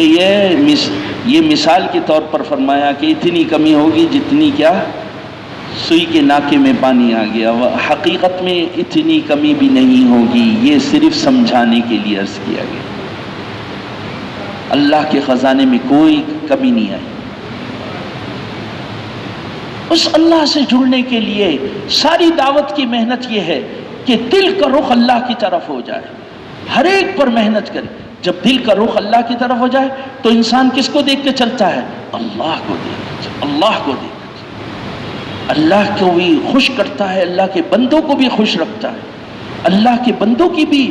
یہ مثال کے طور پر فرمایا کہ اتنی کمی ہوگی جتنی کیا سوئی کے ناکے میں پانی آ گیا، حقیقت میں اتنی کمی بھی نہیں ہوگی، یہ صرف سمجھانے کے لیے عرض کیا گیا۔ اللہ کے خزانے میں کوئی کمی نہیں آئی۔ اس اللہ سے جڑنے کے لیے ساری دعوت کی محنت یہ ہے کہ دل کا رخ اللہ کی طرف ہو جائے، ہر ایک پر محنت کرے۔ جب دل کا رخ اللہ کی طرف ہو جائے تو انسان کس کو دیکھ کے چلتا ہے؟ اللہ کو دیکھ کے، اللہ کو دیکھ کے، اللہ کو بھی خوش کرتا ہے، اللہ کے بندوں کو بھی خوش رکھتا ہے، اللہ کے بندوں کی بھی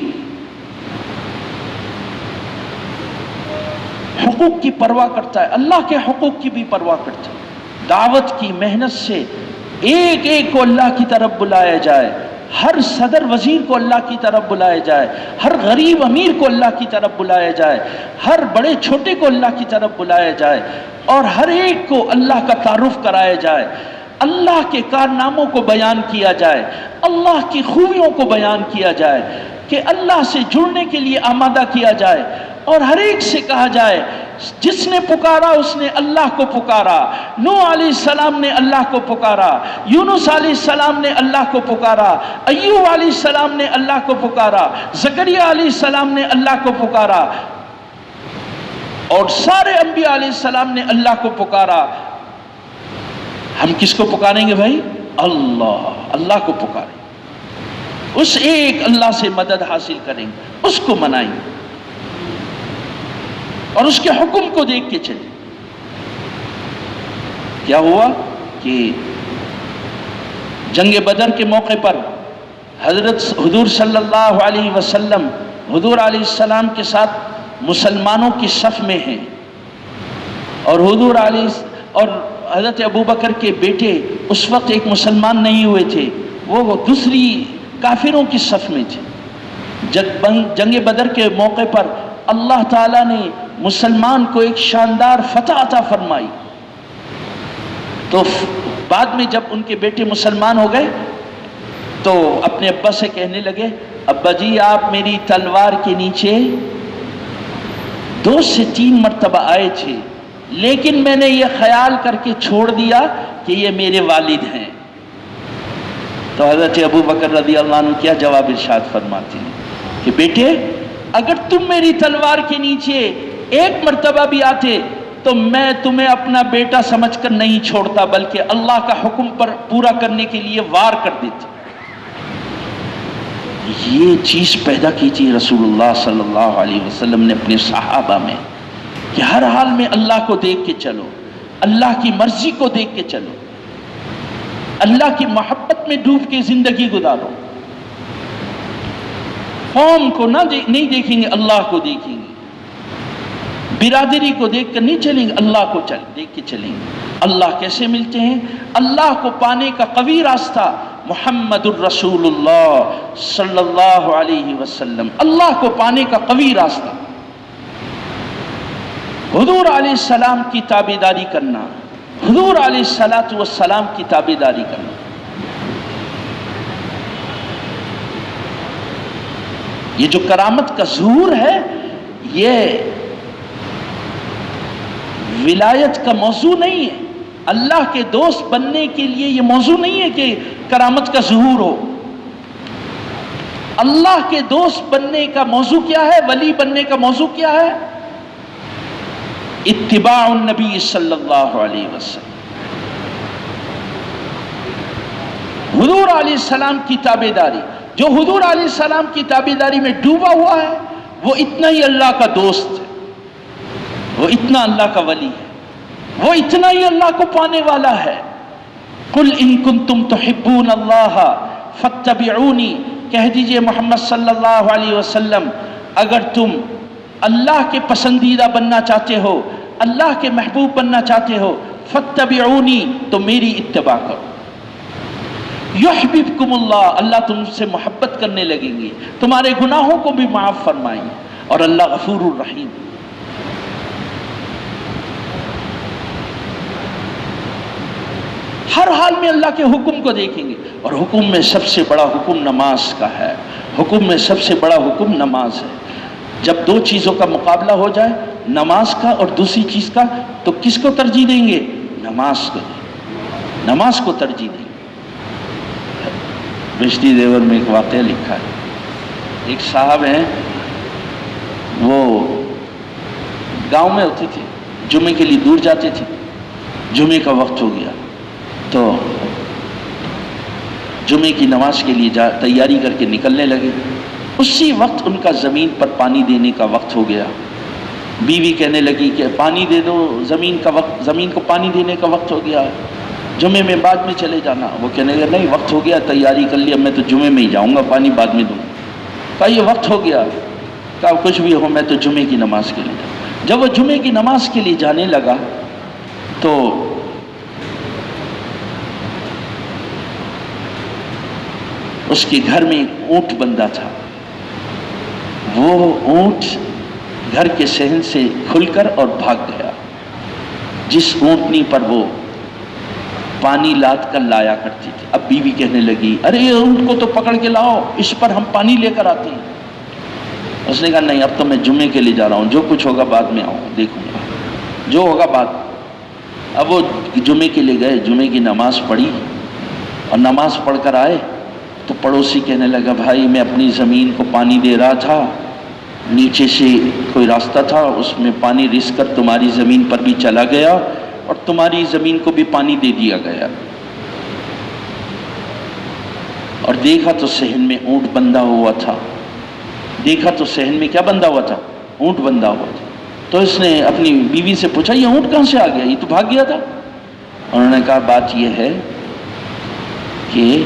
حقوق کی پرواہ کرتا ہے، اللہ کے حقوق کی بھی پرواہ کرتا ہے۔ دعوت کی محنت سے ایک ایک کو اللہ کی طرف بلایا جائے، ہر صدر وزیر کو اللہ کی طرف بلایا جائے، ہر غریب امیر کو اللہ کی طرف بلایا جائے، ہر بڑے چھوٹے کو اللہ کی طرف بلایا جائے، اور ہر ایک کو اللہ کا تعارف کرایا جائے، اللہ کے کارناموں کو بیان کیا جائے، اللہ کی خوبیوں کو بیان کیا جائے، کہ اللہ سے جڑنے کے لیے آمادہ کیا جائے، اور ہر ایک سے کہا جائے جس نے پکارا اس نے اللہ کو پکارا، نوح علیہ السلام نے اللہ کو پکارا، یونس علیہ السلام نے اللہ کو پکارا، ایوب علیہ السلام نے اللہ کو پکارا، زکریا علیہ السلام نے اللہ کو پکارا، اور سارے انبیاء علیہ السلام نے اللہ کو پکارا۔ ہم کس کو پکاریں گے بھائی؟ اللہ کو پکاریں، اس ایک اللہ سے مدد حاصل کریں گے، اس کو منائیں گے، اور اس کے حکم کو دیکھ کے چلیں۔ کیا ہوا کہ جنگ بدر کے موقع پر حضرت حضور صلی اللہ علیہ وسلم حضور علیہ السلام کے ساتھ مسلمانوں کی صف میں ہیں، اور اور حضرت ابوبکر کے بیٹے اس وقت ایک مسلمان نہیں ہوئے تھے، وہ دوسری کافروں کی صف میں تھے۔ جنگ بدر کے موقع پر اللہ تعالیٰ نے مسلمان کو ایک شاندار فتح عطا فرمائی، تو بعد میں جب ان کے بیٹے مسلمان ہو گئے تو اپنے ابا سے کہنے لگے، ابا جی آپ میری تلوار کے نیچے 2 سے 3 مرتبہ آئے تھے، لیکن میں نے یہ خیال کر کے چھوڑ دیا کہ یہ میرے والد ہیں۔ تو حضرت ابوبکر رضی اللہ عنہ کیا جواب ارشاد فرماتے ہیں کہ بیٹے اگر تم میری تلوار کے نیچے 1 مرتبہ بھی آتے تو میں تمہیں اپنا بیٹا سمجھ کر نہیں چھوڑتا، بلکہ اللہ کا حکم پر پورا کرنے کے لیے وار کر دیتا۔ یہ چیز پیدا کی تھی رسول اللہ صلی اللہ علیہ وسلم نے اپنے صحابہ میں، کہ ہر حال میں اللہ کو دیکھ کے چلو، اللہ کی مرضی کو دیکھ کے چلو، اللہ کی محبت میں ڈوب کے زندگی گزارو، قوم کو نہیں دیکھیں گے، اللہ کو دیکھیں گے، برادری کو دیکھ کر نہیں چلیں گے، اللہ کو دیکھ کے چلیں گے۔ اللہ کیسے ملتے ہیں؟ اللہ کو پانے کا قوی راستہ محمد الرسول اللہ صلی اللہ علیہ وسلم، اللہ کو پانے کا قوی راستہ حضور علیہ السلام کی تابعداری کرنا، حضور علیہ السلام کی تابعداری کرنا۔ یہ جو کرامت کا ظہور ہے، یہ ولایت کا موضوع نہیں ہے، اللہ کے دوست بننے کے لیے یہ موضوع نہیں ہے کہ کرامت کا ظہور ہو۔ اللہ کے دوست بننے کا موضوع کیا ہے؟ ولی بننے کا موضوع کیا ہے؟ اتباع النبی صلی اللہ علیہ وسلم، حضور علیہ السلام کی تابعداری۔ جو حضور علیہ السلام کی تابعداری میں ڈوبا ہوا ہے وہ اتنا ہی اللہ کا دوست ہے، وہ اتنا اللہ کا ولی ہے، وہ اتنا ہی اللہ کو پانے والا ہے۔ قل ان کنتم تحبون اللہ فاتبعونی، کہہ دیجئے محمد صلی اللہ علیہ وسلم اگر تم اللہ کے پسندیدہ بننا چاہتے ہو، اللہ کے محبوب بننا چاہتے ہو، فاتبعونی، تو میری اتباع کرو۔ یحببکم اللہ، اللہ تم سے محبت کرنے لگیں گے، تمہارے گناہوں کو بھی معاف فرمائیں گے، اور اللہ غفور الرحیم۔ ہر حال میں اللہ کے حکم کو دیکھیں گے، اور حکم میں سب سے بڑا حکم نماز کا ہے، حکم میں سب سے بڑا حکم نماز ہے۔ جب دو چیزوں کا مقابلہ ہو جائے، نماز کا اور دوسری چیز کا، تو کس کو ترجیح دیں گے؟ نماز کو، نماز کو ترجیح دیں گے۔ بشتی دیور میں ایک واقعہ لکھا ہے، ایک صاحب ہیں، وہ گاؤں میں ہوتے تھے، جمعے کے لیے دور جاتے تھے، جمعے کا وقت ہو گیا تو جمعے کی نماز کے لیے تیاری کر کے نکلنے لگے۔ اسی وقت ان کا زمین پر پانی دینے کا وقت ہو گیا۔ بیوی کہنے لگی کہ پانی دے دو، زمین کو پانی دینے کا وقت ہو گیا، جمعے میں بعد میں چلے جانا۔ وہ کہنے لگا نہیں، وقت ہو گیا، تیاری کر لیا، میں تو جمعے میں ہی جاؤں گا، پانی بعد میں دوں گا۔ کہا یہ وقت ہو گیا، کہا کچھ بھی ہو، میں تو جمعے کی نماز کے لیے جاؤں۔ جب وہ جمعے کی نماز کے لیے جانے لگا تو اس کے گھر میں ایک اونٹ بندھا تھا۔ وہ اونٹ گھر کے صحن سے کھل کر اور بھاگ گیا۔ جس اونٹنی پر وہ پانی لاد کر لایا کرتی تھی، اب بیوی کہنے لگی ارے یہ اونٹ کو تو پکڑ کے لاؤ، اس پر ہم پانی لے کر آتے ہیں۔ اس نے کہا نہیں، اب تو میں جمعے کے لیے جا رہا ہوں، جو کچھ ہوگا بعد میں آؤں دیکھوں گا، جو ہوگا بعد۔ اب وہ جمعے کے لیے گئے، جمعے کی نماز پڑھی، اور نماز پڑھ کر آئے تو پڑوسی کہنے لگا بھائی میں اپنی زمین کو پانی دے رہا تھا، نیچے سے کوئی راستہ تھا، اس میں پانی رس کر تمہاری زمین پر بھی چلا گیا اور تمہاری زمین کو بھی پانی دے دیا گیا۔ اور دیکھا تو صحن میں اونٹ بندھا ہوا تھا، دیکھا تو صحن میں کیا بندھا ہوا تھا؟ اونٹ بندھا ہوا تھا۔ تو اس نے اپنی بیوی سے پوچھا یہ اونٹ کہاں سے آ گیا، یہ تو بھاگ گیا تھا۔ انہوں نے کہا بات یہ ہے کہ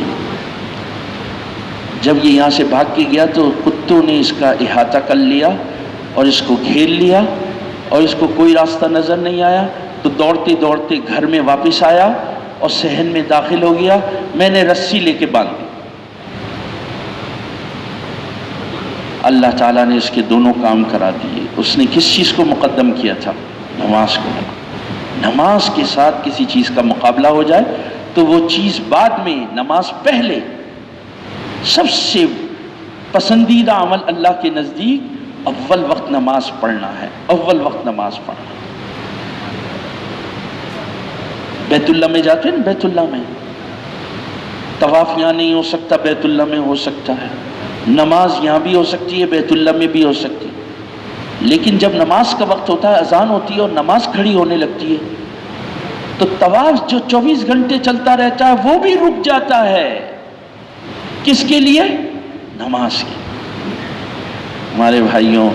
جب یہ یہاں سے بھاگ کے گیا تو کتوں نے اس کا احاطہ کر لیا اور اس کو گھیر لیا، اور اس کو کوئی راستہ نظر نہیں آیا، تو دوڑتے دوڑتے گھر میں واپس آیا اور صحن میں داخل ہو گیا، میں نے رسی لے کے باندھ دی۔ اللہ تعالیٰ نے اس کے دونوں کام کرا دیے۔ اس نے کس چیز کو مقدم کیا تھا؟ نماز کو۔ نماز کے ساتھ کسی چیز کا مقابلہ ہو جائے تو وہ چیز بعد میں، نماز پہلے۔ سب سے پسندیدہ عمل اللہ کے نزدیک اول وقت نماز پڑھنا ہے، اول وقت نماز پڑھنا۔ بیت اللہ میں جاتے ہیں، بیت اللہ میں طواف یہاں نہیں ہو سکتا، بیت اللہ میں ہو سکتا ہے، نماز یہاں بھی ہو سکتی ہے، بیت اللہ میں بھی ہو سکتی ہے۔ لیکن جب نماز کا وقت ہوتا ہے، اذان ہوتی ہے اور نماز کھڑی ہونے لگتی ہے، تو طواف جو 24 گھنٹے چلتا رہتا ہے وہ بھی رک جاتا ہے۔ کس کے لیے؟ نماز کی۔ ہمارے بھائیوں،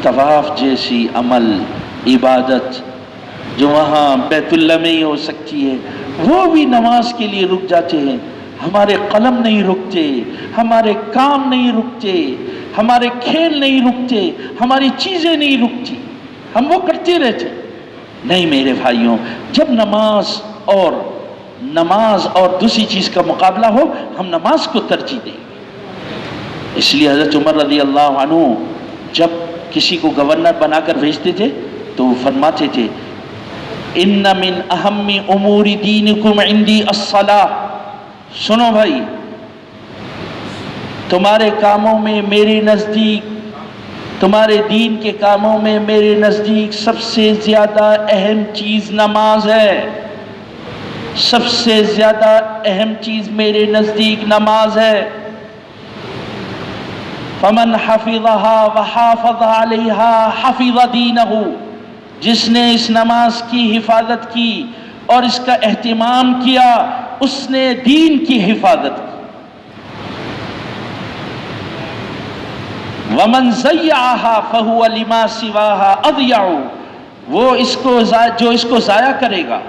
طواف جیسی عمل، عبادت جو وہاں بیت اللہ میں ہی ہو سکتی ہے، وہ بھی نماز کے لیے رک جاتے ہیں۔ ہمارے قلم نہیں رکتے، ہمارے کام نہیں رکتے، ہمارے کھیل نہیں رکتے، ہماری چیزیں نہیں رکتی، ہم وہ کرتے رہتے۔ نہیں میرے بھائیوں، جب نماز اور دوسری چیز کا مقابلہ ہو، ہم نماز کو ترجیح دیں گے۔ اس لیے حضرت عمر رضی اللہ عنہ جب کسی کو گورنر بنا کر بھیجتے تھے تو وہ فرماتے تھے ان من اہم امور دینکم عندی الصلاۃ۔ سنو بھائی، تمہارے کاموں میں میرے نزدیک، تمہارے دین کے کاموں میں میرے نزدیک سب سے زیادہ اہم چیز نماز ہے، سب سے زیادہ اہم چیز میرے نزدیک نماز ہے۔ فمن حفظها وحافظ علیہا حفظ دینہ، جس نے اس نماز کی حفاظت کی اور اس کا اہتمام کیا، اس نے دین کی حفاظت کی۔ ومن ضیعها فهو لما سواها اضیع، وہ جو اس کو ضائع کرے گا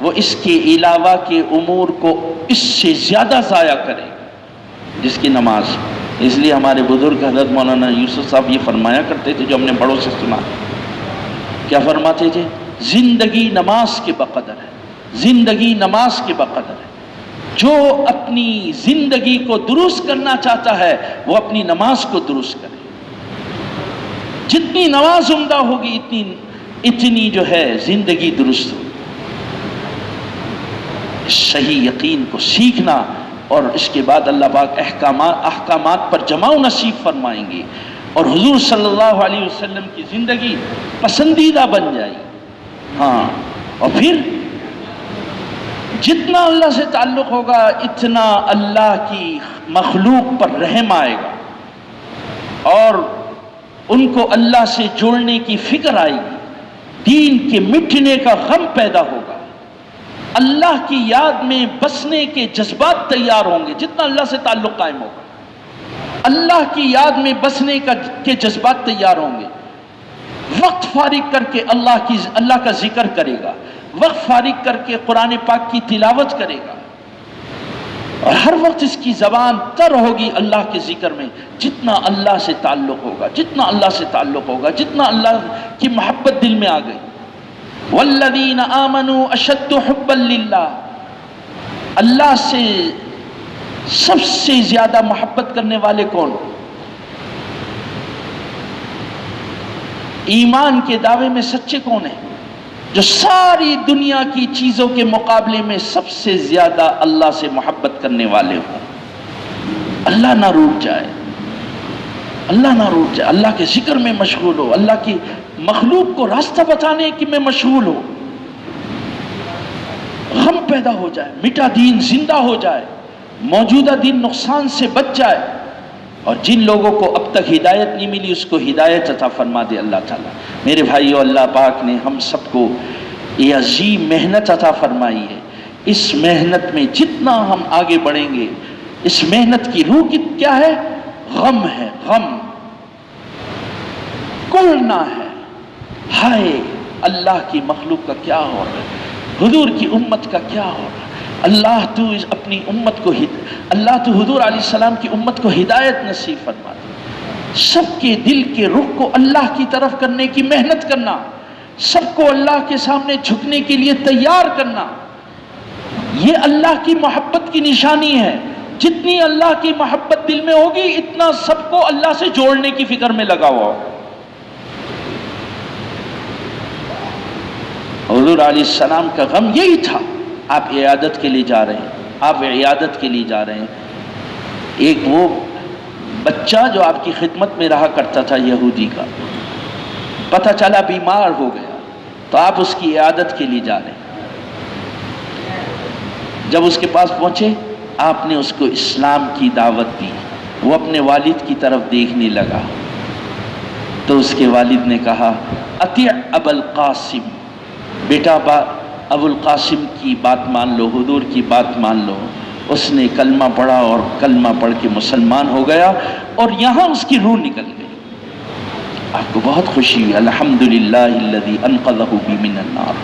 وہ اس کے علاوہ کے امور کو اس سے زیادہ ضائع کرے گا، جس کی نماز۔ اس لیے ہمارے بزرگ حضرت مولانا یوسف صاحب یہ فرمایا کرتے تھے، جو ہم نے بڑوں سے سنا، کیا فرماتے تھے؟ زندگی نماز کے بقدر ہے، زندگی نماز کے بقدر ہے۔ جو اپنی زندگی کو درست کرنا چاہتا ہے وہ اپنی نماز کو درست کرے۔ جتنی نماز عمدہ ہوگی اتنی جو ہے زندگی درست ہوگی۔ صحیح یقین کو سیکھنا، اور اس کے بعد اللہ پاک احکامات پر جماؤ نصیب فرمائیں گے، اور حضور صلی اللہ علیہ وسلم کی زندگی پسندیدہ بن جائے گی۔ ہاں، اور پھر جتنا اللہ سے تعلق ہوگا اتنا اللہ کی مخلوق پر رحم آئے گا، اور ان کو اللہ سے جوڑنے کی فکر آئے گی، دین کے مٹنے کا غم پیدا ہوگا، اللہ کی یاد میں بسنے کے جذبات تیار ہوں گے۔ جتنا اللہ سے تعلق قائم ہوگا اللہ کی یاد میں بسنے کے جذبات تیار ہوں گے۔ وقت فارغ کر کے اللہ کا ذکر کرے گا، وقت فارغ کر کے قرآن پاک کی تلاوت کرے گا، اور ہر وقت اس کی زبان تر ہوگی اللہ کے ذکر میں۔ جتنا اللہ سے تعلق ہوگا، جتنا اللہ سے تعلق ہوگا، جتنا اللہ کی محبت دل میں آ گئی۔ والذین آمنوا اشد حبا للہ، اللہ سے سب سے زیادہ محبت کرنے والے کون؟ ایمان کے دعوے میں سچے کون ہیں؟ جو ساری دنیا کی چیزوں کے مقابلے میں سب سے زیادہ اللہ سے محبت کرنے والے ہوں۔ اللہ نہ روٹ جائے، اللہ نہ روٹ جائے، اللہ کے ذکر میں مشغول ہو، اللہ کی مخلوق کو راستہ بتانے کی میں مشغول ہو، غم پیدا ہو جائے، مٹا دین زندہ ہو جائے، موجودہ دین نقصان سے بچ جائے، اور جن لوگوں کو اب تک ہدایت نہیں ملی اس کو ہدایت عطا فرما دے اللہ تعالیٰ۔ میرے بھائیو، اللہ پاک نے ہم سب کو یہ عظیم محنت عطا فرمائی ہے۔ اس محنت میں جتنا ہم آگے بڑھیں گے، اس محنت کی روح کیا ہے؟ غم ہے، غم، کلنا ہے۔ ہائے اللہ کی مخلوق کا کیا ہو رہا ہے، حضور کی امت کا کیا ہو رہا ہے۔ اللہ تو اپنی امت کو اللہ تو حضور علیہ السلام کی امت کو ہدایت نصیب فرما دے۔ سب کے دل کے رخ کو اللہ کی طرف کرنے کی محنت کرنا، سب کو اللہ کے سامنے جھکنے کے لیے تیار کرنا، یہ اللہ کی محبت کی نشانی ہے۔ جتنی اللہ کی محبت دل میں ہوگی اتنا سب کو اللہ سے جوڑنے کی فکر میں لگا ہوا ہوگا۔ حضور علیہ السلام کا غم یہی تھا۔ آپ عیادت کے لیے جا رہے ہیں، آپ عیادت کے لیے جا رہے ہیں، ایک وہ بچہ جو آپ کی خدمت میں رہا کرتا تھا یہودی کا، پتہ چلا بیمار ہو گیا، تو آپ اس کی عیادت کے لیے جا رہے ہیں۔ جب اس کے پاس پہنچے آپ نے اس کو اسلام کی دعوت دی، وہ اپنے والد کی طرف دیکھنے لگا، تو اس کے والد نے کہا اطیع ابا القاسم، بیٹا ابو القاسم کی بات مان لو، حضور کی بات مان لو۔ اس نے کلمہ پڑھا اور کلمہ پڑھ کے مسلمان ہو گیا، اور یہاں اس کی روح نکل گئی۔ آپ کو بہت خوشی ہوئی، الحمدللہ الذی انقذہ بی من النار۔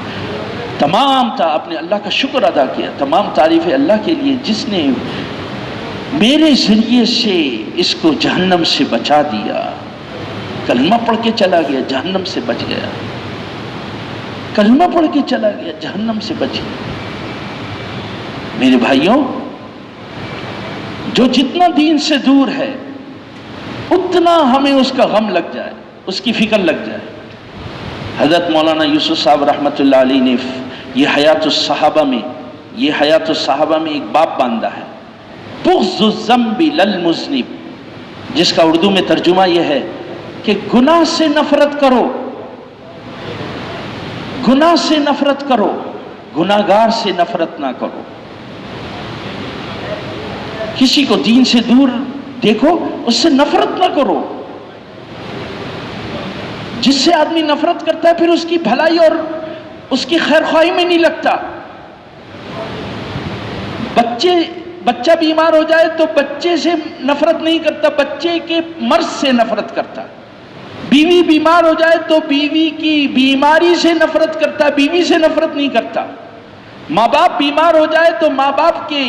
تمام آپ نے اللہ کا شکر ادا کیا، تمام تعریفیں اللہ کے لیے جس نے میرے ذریعے سے اس کو جہنم سے بچا دیا۔ کلمہ پڑھ کے چلا گیا، جہنم سے بچ گیا، کلمہ پڑھ کے چلا گیا، جہنم سے بچ گیا۔ میرے بھائیوں، جو جتنا دین سے دور ہے اتنا ہمیں اس کا غم لگ جائے، اس کی فکر لگ جائے۔ حضرت مولانا یوسف صاحب رحمۃ اللہ علیہ نے یہ حیات الصحابہ میں ایک باب باندھا ہے، بغض الذنب للمذنب، جس کا اردو میں ترجمہ یہ ہے کہ گناہ سے نفرت کرو، گناہ سے نفرت کرو، گناہگار سے نفرت نہ کرو۔ کسی کو دین سے دور دیکھو، اس سے نفرت نہ کرو۔ جس سے آدمی نفرت کرتا ہے پھر اس کی بھلائی اور اس کی خیر خواہی میں نہیں لگتا۔ بچہ بیمار ہو جائے تو بچے سے نفرت نہیں کرتا، بچے کے مرض سے نفرت کرتا۔ بیوی بیمار ہو جائے تو بیوی کی بیماری سے نفرت کرتا، بیوی سے نفرت نہیں کرتا۔ ماں باپ بیمار ہو جائے تو ماں باپ کے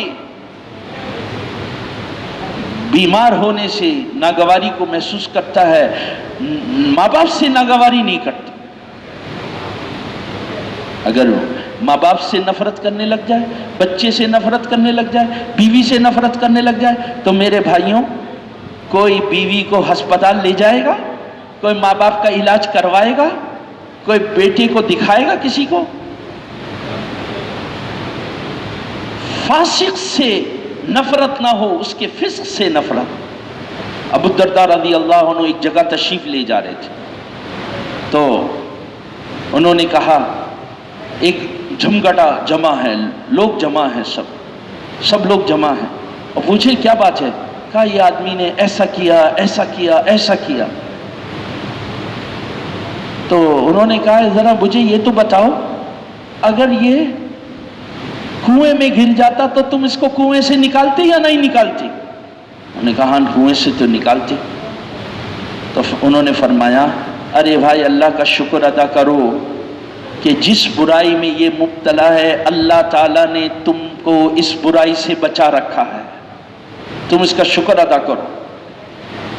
بیمار ہونے سے ناگواری کو محسوس کرتا ہے، ماں باپ سے ناگواری نہیں کرتا۔ اگر ماں باپ سے نفرت کرنے لگ جائے، بچے سے نفرت کرنے لگ جائے، بیوی سے نفرت کرنے لگ جائے، تو میرے بھائیوں، کوئی بیوی کو ہسپتال لے جائے گا؟ کوئی ماں باپ کا علاج کروائے گا؟ کوئی بیٹے کو دکھائے گا کسی کو؟ فاسق سے نفرت نہ ہو، اس کے فسق سے نفرت۔ ابو الدرداء رضی اللہ عنہ ایک جگہ تشریف لے جا رہے تھے، تو انہوں نے کہا ایک جھمگٹا جمع ہے، لوگ جمع ہیں، سب لوگ جمع ہیں، اور پوچھے کیا بات ہے؟ کہا یہ آدمی نے ایسا کیا، ایسا کیا، ایسا کیا۔ تو انہوں نے کہا ذرا مجھے یہ تو بتاؤ، اگر یہ کنویں میں گر جاتا تو تم اس کو کنویں سے نکالتے یا نہیں نکالتے؟ انہوں نے کہا ہاں کنویں سے تو نکالتے۔ تو انہوں نے فرمایا ارے بھائی، اللہ کا شکر ادا کرو کہ جس برائی میں یہ مبتلا ہے اللہ تعالیٰ نے تم کو اس برائی سے بچا رکھا ہے، تم اس کا شکر ادا کرو۔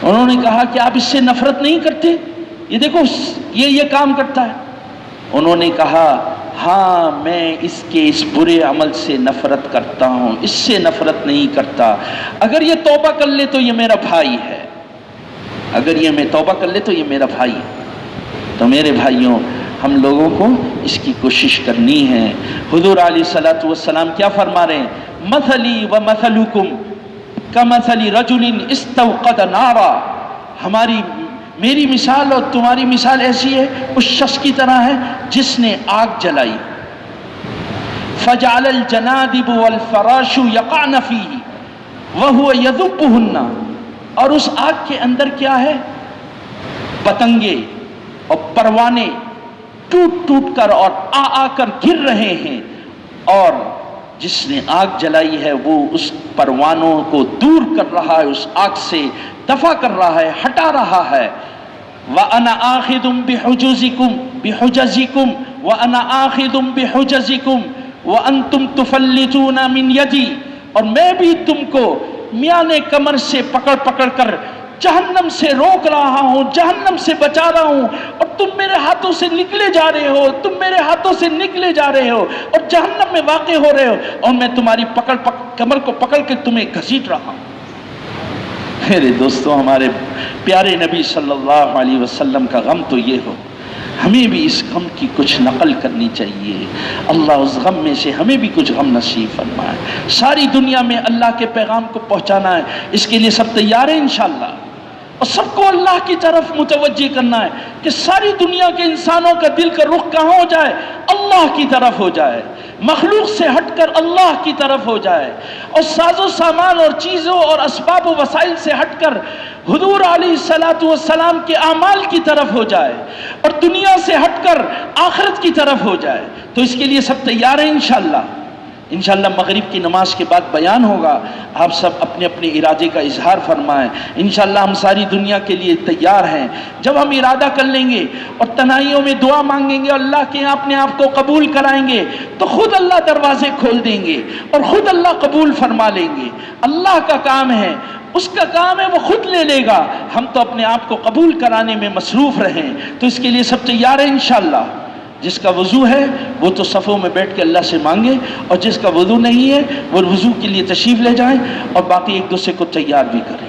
انہوں نے کہا کہ آپ اس سے نفرت نہیں کرتے؟ یہ دیکھو یہ کام کرتا ہے۔ انہوں نے کہا ہاں میں اس کے اس برے عمل سے نفرت کرتا ہوں، اس سے نفرت نہیں کرتا۔ اگر یہ توبہ کر لے تو یہ میرا بھائی ہے، اگر یہ میں توبہ کر لے تو یہ میرا بھائی ہے۔ تو میرے بھائیوں، ہم لوگوں کو اس کی کوشش کرنی ہے۔ حضور علیہ الصلوۃ والسلام کیا فرما رہے ہیں؟ مثلی و مثلکم کمثل رجل استوقد نارا، میری مثال اور تمہاری مثال ایسی ہے اس شخص کی طرح ہے جس نے آگ جلائی، فجعل الجنادب والفراش یقعن فیہ وہو یذبہن، اور اس آگ کے اندر کیا ہے؟ پتنگے اور پروانے ٹوٹ ٹوٹ کر اور آ کر گر رہے ہیں، اور جس نے آگ جلائی ہے وہ اس پروانوں کو دور کر رہا ہے، اس آگ سے دفع کر رہا ہے، ہٹا رہا ہے۔ وَأَنَا آخِذٌ بِحُجَزِكُمْ وَأَنَا آخِذٌ بِحُجَزِكُمْ وَأَنْتُمْ تُفَلِّتُونَ مِنْ يَدِي، اور میں بھی تم کو میانے کمر سے پکڑ پکڑ کر جہنم سے روک رہا ہوں، جہنم سے بچا رہا ہوں، اور تم میرے ہاتھوں سے نکلے جا رہے ہو، تم میرے ہاتھوں سے نکلے جا رہے ہو اور جہنم میں واقع ہو رہے ہو، اور میں تمہاری کمر کو پکڑ کے تمہیں گھسیٹ رہا ہوں۔ میرے دوستو، ہمارے پیارے نبی صلی اللہ علیہ وسلم کا غم تو یہ ہو، ہمیں بھی اس غم کی کچھ نقل کرنی چاہیے۔ اللہ اس غم میں سے ہمیں بھی کچھ غم نصیب فرمائے۔ ساری دنیا میں اللہ کے پیغام کو پہنچانا ہے، اس کے لیے سب تیار ہیں انشاءاللہ، اور سب کو اللہ کی طرف متوجہ کرنا ہے کہ ساری دنیا کے انسانوں کا دل کا رخ کہاں ہو جائے؟ اللہ کی طرف ہو جائے، مخلوق سے ہٹ کر اللہ کی طرف ہو جائے، اور ساز و سامان اور چیزوں اور اسباب و وسائل سے ہٹ کر حضور علیہ الصلوۃ والسلام کے اعمال کی طرف ہو جائے، اور دنیا سے ہٹ کر آخرت کی طرف ہو جائے۔ تو اس کے لیے سب تیار ہیں انشاءاللہ۔ انشاءاللہ مغرب کی نماز کے بعد بیان ہوگا، آپ سب اپنے اپنے ارادے کا اظہار فرمائیں۔ انشاءاللہ ہم ساری دنیا کے لیے تیار ہیں۔ جب ہم ارادہ کر لیں گے اور تنہائیوں میں دعا مانگیں گے، اللہ کے یہاں اپنے آپ کو قبول کرائیں گے، تو خود اللہ دروازے کھول دیں گے اور خود اللہ قبول فرما لیں گے۔ اللہ کا کام ہے، اس کا کام ہے، وہ خود لے لے گا، ہم تو اپنے آپ کو قبول کرانے میں مصروف رہیں۔ تو اس کے لیے سب تیار ہیں انشاءاللہ۔ جس کا وضو ہے وہ تو صفوں میں بیٹھ کے اللہ سے مانگے، اور جس کا وضو نہیں ہے وہ وضو کے لیے تشریف لے جائیں، اور باقی ایک دوسرے کو تیار بھی کریں۔